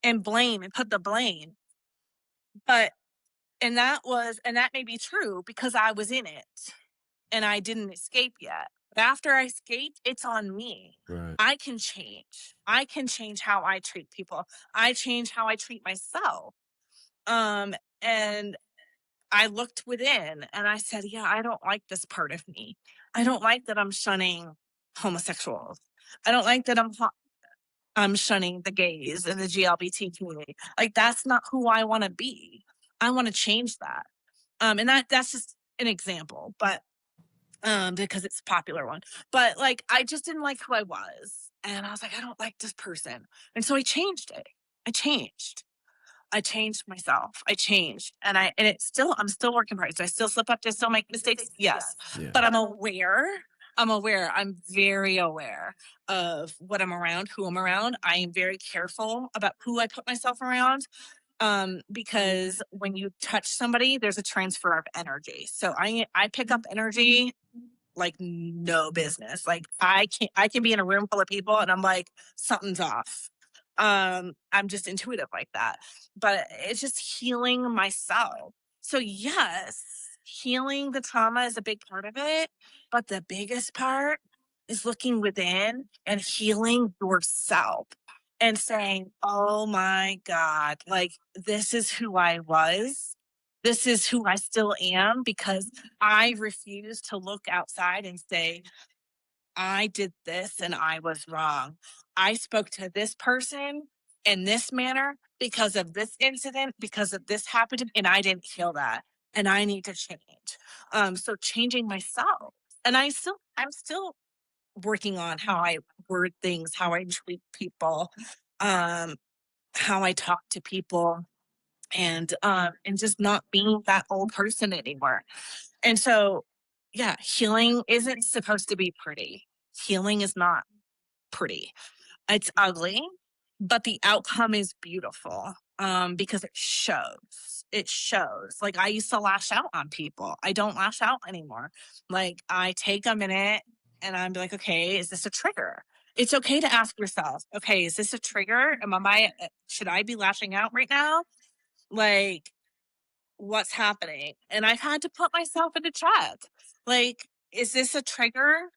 and blame and put the blame. But, and that may be true because I was in it and I didn't escape yet. But after I escaped, it's on me. Right. I can change. I can change how I treat people. I change how I treat myself. Um, and I looked within and I said, yeah, I don't like this part of me. I don't like that I'm shunning homosexuals. I don't like that I'm shunning the gays and the GLBT community. Like, that's not who I want to be. I want to change that. And that's just an example, but because it's a popular one. But like, I just didn't like who I was. And I was like, I don't like this person. And so I changed it. I changed. I changed myself. I changed. And it's still, I'm still working hard. Do I still slip up? Do I still make mistakes? Yes. Yeah. But I'm aware. I'm aware. I'm very aware of what I'm around, who I'm around. I am very careful about who I put myself around. Because when you touch somebody, there's a transfer of energy. So I pick up energy like no business. Like, I can be in a room full of people and I'm like, something's off. I'm just intuitive like that. But it's just healing myself. So yes, healing the trauma is a big part of it, but the biggest part is looking within and healing yourself and saying, "Oh my God, like, this is who I was. This is who I still am," because I refuse to look outside and say, I did this and I was wrong. I spoke to this person in this manner because of this incident, because of this happened to me, and I didn't heal that. And I need to change. So changing myself. And I'm still working on how I word things, how I treat people, um, how I talk to people, and just not being that old person anymore. And so, yeah, healing isn't supposed to be pretty. Healing is not pretty. It's ugly, but the outcome is beautiful, because it shows. It shows. Like, I used to lash out on people. I don't lash out anymore. Like, I take a minute and I'm like, okay, is this a trigger? It's okay to ask yourself, okay, is this a trigger? Should I be lashing out right now? Like, what's happening? And I've had to put myself into check. Like, is this a trigger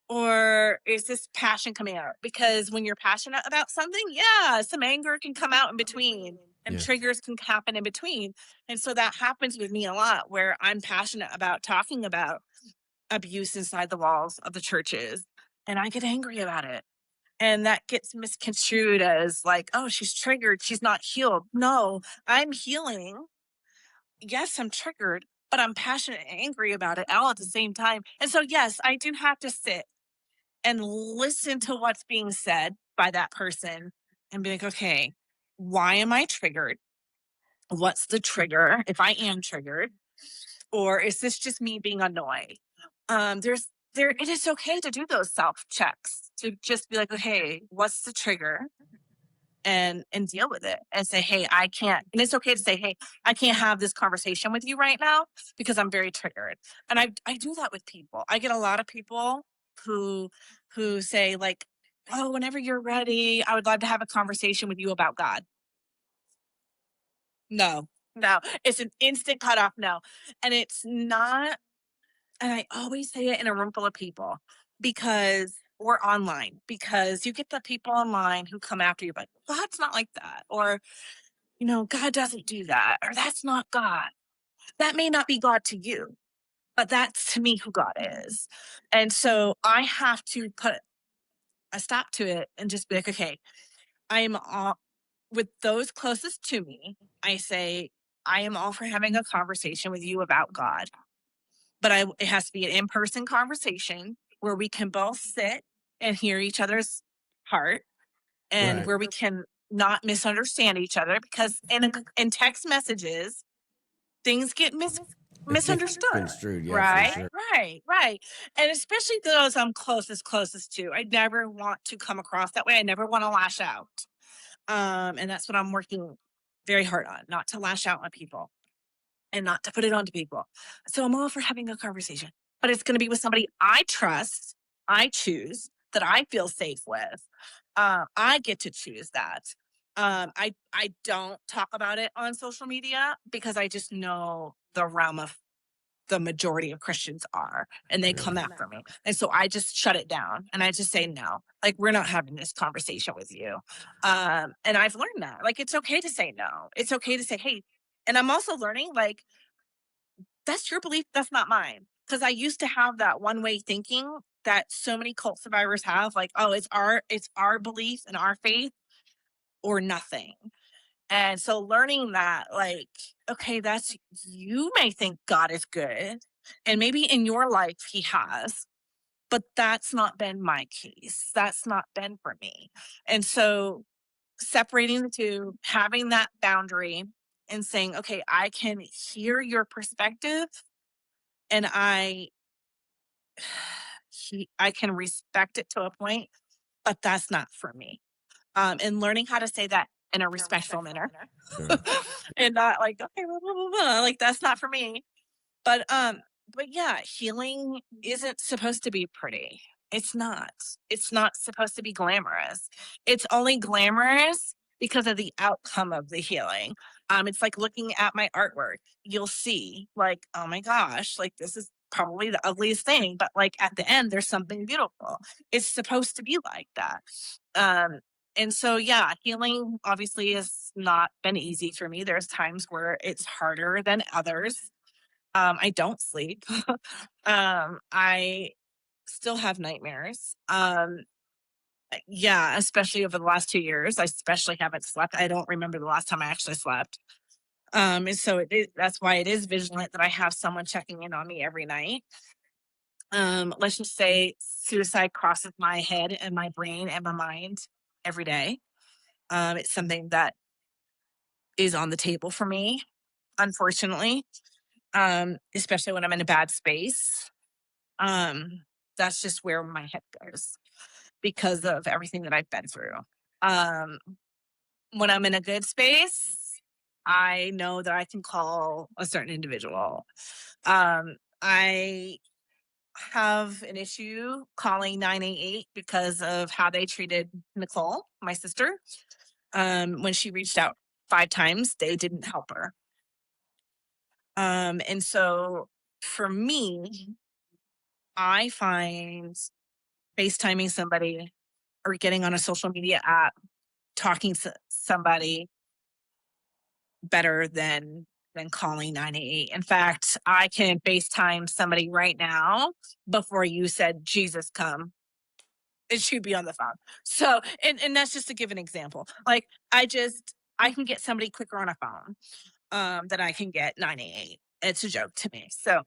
or is this passion coming out? Because when you're passionate about something, yeah, some anger can come out in between and Yeah. triggers can happen in between. And so that happens with me a lot, where I'm passionate about talking about abuse inside the walls of the churches and I get angry about it. And that gets misconstrued as like, oh, she's triggered. She's not healed. No, I'm healing. Yes, I'm triggered, but I'm passionate and angry about it all at the same time. And so, yes, I do have to sit and listen to what's being said by that person and be like, okay, why am I triggered? What's the trigger if I am triggered? Or is this just me being annoyed? It is okay to do those self checks, to just be like, okay, what's the trigger? And deal with it and say, hey, I can't. And it's okay to say, hey, I can't have this conversation with you right now because I'm very triggered. And I do that with people. I get a lot of people who who say, like, oh, whenever you're ready, I would love to have a conversation with you about God. No, no, it's an instant cutoff. No. And it's not, and I always say it in a room full of people, because or online, because you get the people online who come after you, but God's not like that. Or, God doesn't do that, or that's not God. That may not be God to you, but that's to me who God is. And so I have to put a stop to it and just be like, okay, I'm all with those closest to me. I say, I am all for having a conversation with you about God, but it has to be an in-person conversation where we can both sit and hear each other's heart, and Right. where we can not misunderstand each other, because in text messages things get misunderstood. Construed, yeah, for Right, sure. right. And especially those I'm closest to. I never want to come across that way. I never want to lash out. And that's what I'm working very hard on, not to lash out on people and not to put it onto people. So I'm all for having a conversation, but it's going to be with somebody I trust, I choose, that I feel safe with. I get to choose that. I don't talk about it on social media because I just know the realm of the majority of Christians are, and they come Yeah. after me. And so I just shut it down and I just say, no, like, we're not having this conversation with you. And I've learned that, like, it's okay to say no. It's okay to say, hey, and I'm also learning, like, that's your belief, that's not mine. Cause I used to have that one way thinking that so many cult survivors have, like, oh, it's our belief and our faith or nothing. And so learning that, like, okay, that's, you may think God is good, and maybe in your life he has, but that's not been my case. That's not been for me. And so separating the two, having that boundary and saying, okay, I can hear your perspective, and I can respect it to a point, but that's not for me. And learning how to say that in a respectful manner. Sure. And not like, okay, blah, blah, blah, blah, like, that's not for me. But yeah, healing isn't supposed to be pretty. It's not. It's not supposed to be glamorous. It's only glamorous because of the outcome of the healing. It's like looking at my artwork. You'll see, like, oh my gosh, like, this is probably the ugliest thing, but like, at the end there's something beautiful. It's supposed to be like that. Um and so, yeah, healing obviously has not been easy for me. There's times where it's harder than others. I don't sleep. I still have nightmares. Yeah, especially over the last 2 years. I especially haven't slept. I don't remember the last time I actually slept. And so that's why it is vigilant that I have someone checking in on me every night. Let's just say suicide crosses my head and my brain and my mind every day. It's something that is on the table for me, unfortunately. Especially when I'm in a bad space. Um, that's just where my head goes because of everything that I've been through. Um, when I'm in a good space, I know that I can call a certain individual. I have an issue calling 988 because of how they treated Nicole, my sister. When she reached out 5 times, they didn't help her. And so for me, I find FaceTiming somebody or getting on a social media app, talking to somebody better than calling 988. In fact, I can FaceTime somebody right now before you said, Jesus, come. It should be on the phone. So, and that's just to give an example. Like, I can get somebody quicker on a phone than I can get 988. It's a joke to me. So,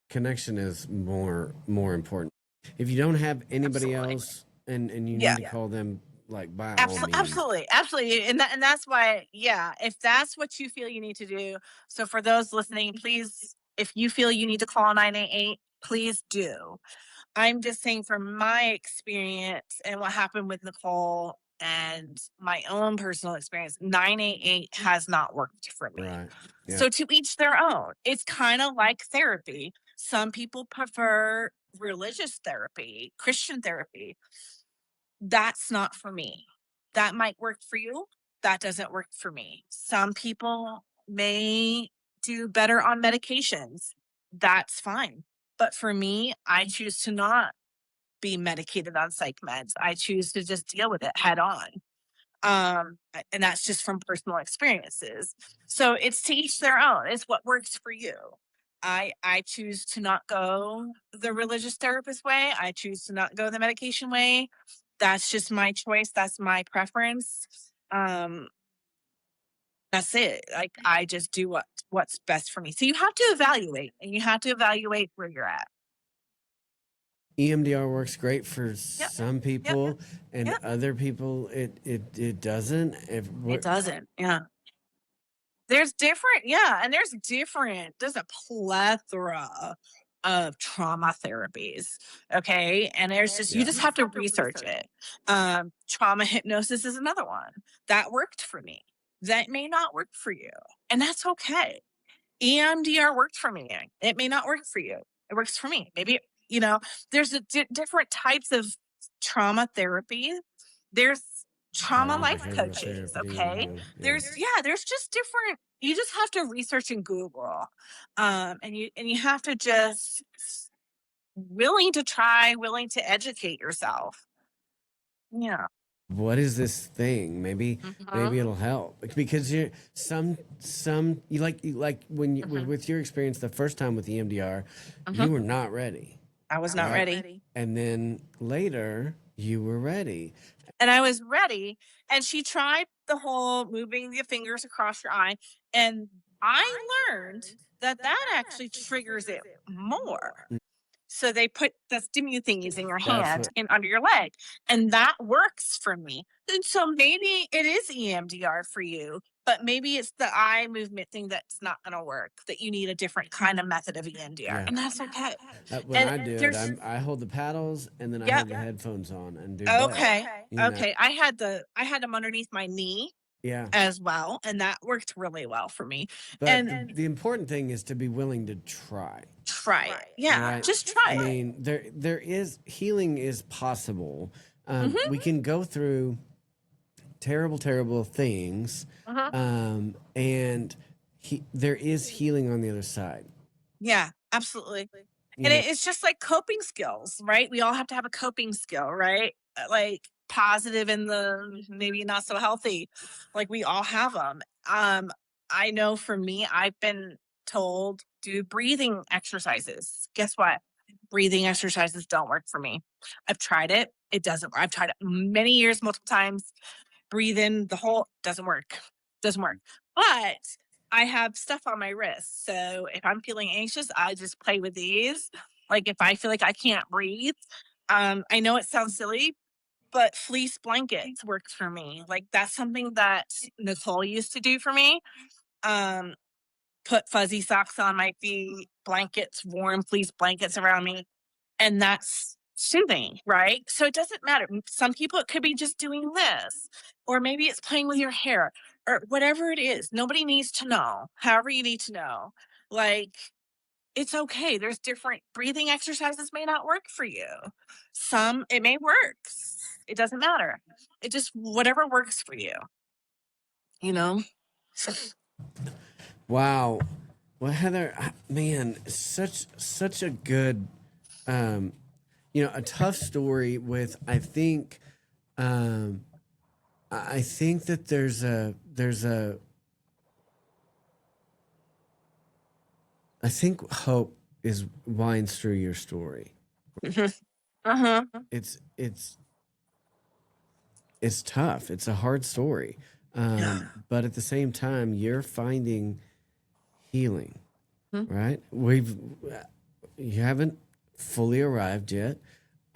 Connection is more important. If you don't have anybody absolutely. else and you Yeah. need to call them, like, by all means. Absolutely, and that's why, yeah, if that's what you feel you need to do. So for those listening, please, if you feel you need to call 988, please do. I'm just saying from my experience and what happened with Nicole and my own personal experience, 988 has not worked for me. Right. Yeah. So to each their own. It's kind of like therapy. Some people prefer religious therapy, Christian therapy. That's not for me. That might work for you. That doesn't work for me. Some people may do better on medications. That's fine. But for me, I choose to not be medicated on psych meds. I choose to just deal with it head on. And that's just from personal experiences. So it's to each their own. It's what works for you. I choose to not go the religious therapist way. I choose to not go the medication way. That's just my choice. That's my preference. That's it. Like, I just do what's best for me. So you have to evaluate, and you have to evaluate where you're at. EMDR works great for Yep. some Yep. people, and Yep. other people it doesn't. If It doesn't. Yeah. There's different, yeah, and there's a plethora of trauma therapies. Okay. And there's just, you yeah, just have to research it. Trauma hypnosis is another one that worked for me. That may not work for you. And that's okay. EMDR worked for me. It may not work for you. It works for me. Maybe, there's different types of trauma therapy. There's trauma cognitive life behavioral coaches. therapy. Okay. Yeah. There's just different, you just have to research in Google. And you have to just willing to try, willing to educate yourself. Yeah. What is this thing? Maybe Mhm. it'll help because you're you like when you Mhm. with your experience the first time with EMDR, Mhm. you were not ready, I was not right? ready. And then later you were ready. And I was ready. And she tried the whole moving the fingers across your eye. And I learned that that actually triggers it more. So they put the stimu thingies in your That's hand what. and under your leg, and that works for me. And so maybe it is EMDR for you, but maybe it's the eye movement thing that's not going to work. That you need a different kind of method of EMDR, Yeah. and that's okay. When And I do it, there's, I hold the paddles and then I yep, have the headphones on and do both. okay, You know. okay. I had them underneath my knee Yeah. as well, and that worked really well for me. But And the important thing is to be willing to try. try it, yeah, Right. just try I it. mean, there is healing is possible. Mhm. We can go through terrible things, Mhm. and there is healing on the other side. Yeah, absolutely. You And know, it's just like coping skills, right? We all have to have a coping skill, right? Like positive and the maybe not so healthy. Like we all have them. I know for me, I've been told do breathing exercises. Guess what? Breathing exercises don't work for me. I've tried it. It doesn't. I've tried it many years, multiple times. Breathe in the whole doesn't work. Doesn't work. But I have stuff on my wrist. So if I'm feeling anxious, I just play with these. Like if I feel like I can't breathe, I know it sounds silly, but fleece blankets works for me. Like that's something that Nicole used to do for me. Um, put fuzzy socks on my feet, blankets, warm fleece blankets around me, and that's soothing, right? So it doesn't matter. Some people, it could be just doing this, or maybe it's playing with your hair, or whatever it is. Nobody needs to know. However, you need to know. Like, it's okay. There's different breathing exercises may not work for you. Some, it may work. It doesn't matter. It just, whatever works for you, you know? wow. Well, Heather, man, such a good, um, a tough story with. I think that there's a I think hope is winds through your story. Uh-huh. It's it's it's tough. It's a hard story, Yeah. but at the same time, you're finding healing. Mhm. Right? You haven't fully arrived yet.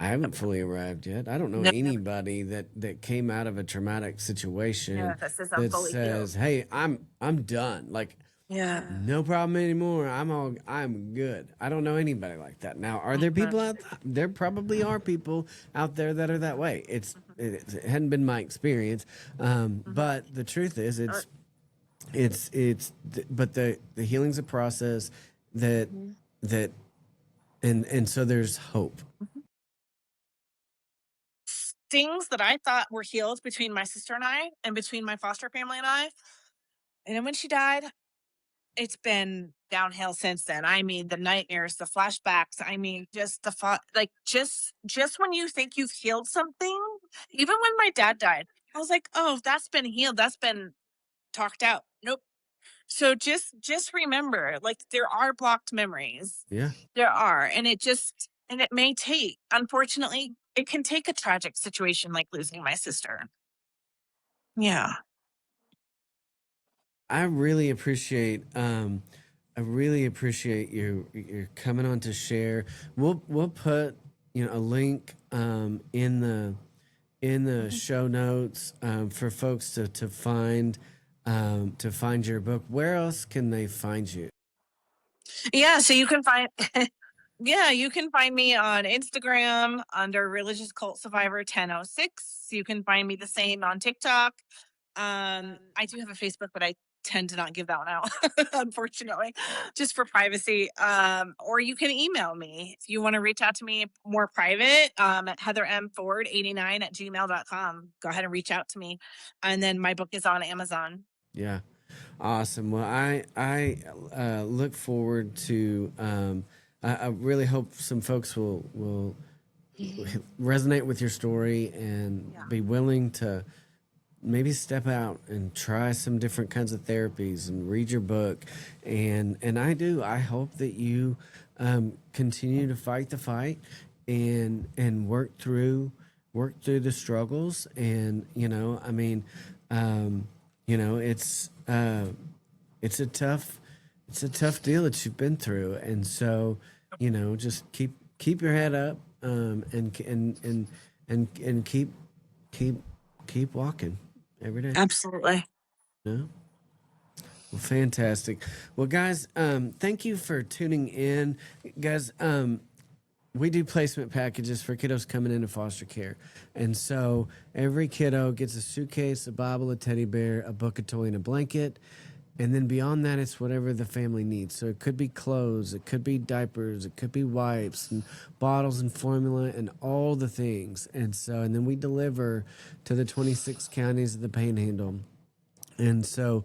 I haven't fully arrived yet. I don't know No, anybody that came out of a traumatic situation yeah, that says I'm that fully healed. says, "Hey, I'm done." Like Yeah. no problem anymore. I'm good. I don't know anybody like that. Now, are there people out there? Probably are people out there that are that way. It hadn't been my experience, but the truth is, but the healing's a process that that and so there's hope. Things that I thought were healed between my sister and I, and between my foster family and I. And then when she died, it's been downhill since then. I mean, the nightmares, the flashbacks. I mean, just like just when you think you've healed something, even when my dad died, I was like, oh, that's been healed. That's been talked out. Nope. So just remember, like there are blocked memories. Yeah. There are, and it may take, unfortunately, it can take a tragic situation like losing my sister. Yeah. I really appreciate you coming on to share. We'll put a link in the Mhm. show notes for folks to find your book. Where else can they find you? Yeah, so you can find yeah, you can find me on Instagram under Religious Cult Survivor 1006. You can find me the same on TikTok. I do have a Facebook, but I tend to not give that one out, unfortunately, just for privacy. Or you can email me if you want to reach out to me more private, at Heather M. Ford 89 at gmail.com. Go ahead and reach out to me. And then my book is on Amazon. Yeah. Awesome. Well, I look forward to. I really hope some folks will resonate with your story and Yeah. be willing to maybe step out and try some different kinds of therapies and read your book. I hope that you continue to fight the fight and work through the struggles. And I mean, you know, it's a tough deal that you've been through, and so just keep your head up, and keep keep walking every day. Absolutely. You know? Well, fantastic. Well, guys, thank you for tuning in, guys. We do placement packages for kiddos coming into foster care. And so every kiddo gets a suitcase, a Bible, a teddy bear, a book, a toy, and a blanket. And then beyond that, it's whatever the family needs. So it could be clothes, it could be diapers, it could be wipes and bottles and formula and all the things. And then we deliver to the 26 counties of the Panhandle. And so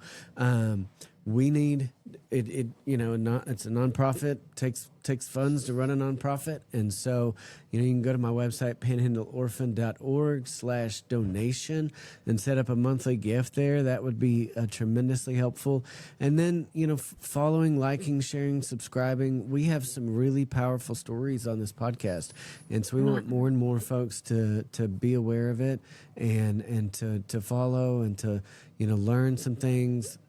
we need it. It's a nonprofit, takes funds to run a nonprofit. And so you can go to my website, panhandleorphan.org/donation, and set up a monthly gift there. That would be tremendously helpful. And then following, liking, sharing, subscribing. We have some really powerful stories on this podcast, and so we want more and more folks to be aware of it, and to follow, and to learn some things,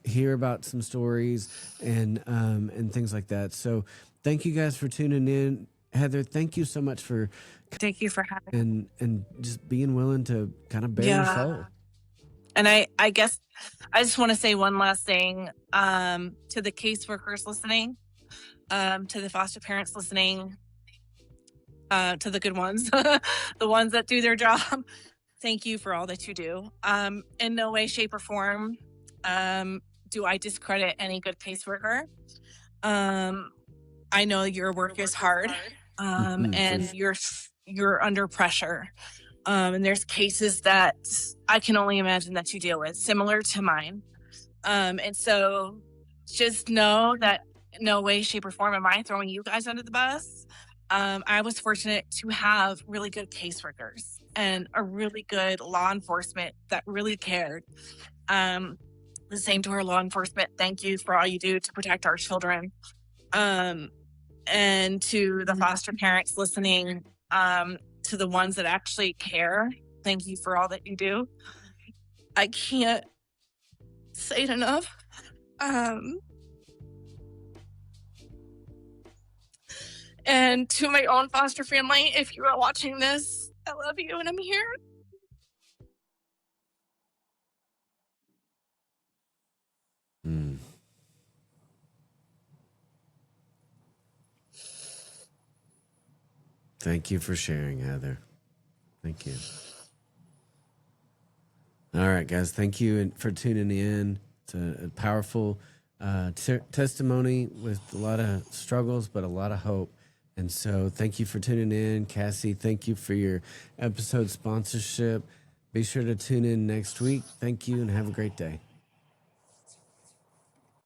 hear about some stories, and things like that. So thank you guys for tuning in. Heather, thank you so much for Thank you for having and just being willing to kind of bare your Yeah. soul. And I guess I just want to say one last thing to the caseworkers listening, to the foster parents listening, to the good ones, the ones that do their job. Thank you for all that you do. In no way, shape, or form do I discredit any good caseworker. I know your work is hard, and you're under pressure. And there's cases that I can only imagine that you deal with, similar to mine. And so just know that in no way, shape, or form am I throwing you guys under the bus. I was fortunate to have really good caseworkers and a really good law enforcement that really cared. The same to our law enforcement. Thank you for all you do to protect our children. And to the foster parents listening, to the ones that actually care, thank you for all that you do. I can't say it enough. And to my own foster family, if you are watching this, I love you and I'm here. Thank you for sharing, Heather. Thank you. All right, guys. Thank you for tuning in. It's a powerful testimony with a lot of struggles, but a lot of hope. And so thank you for tuning in. Cassie, thank you for your episode sponsorship. Be sure to tune in next week. Thank you and have a great day.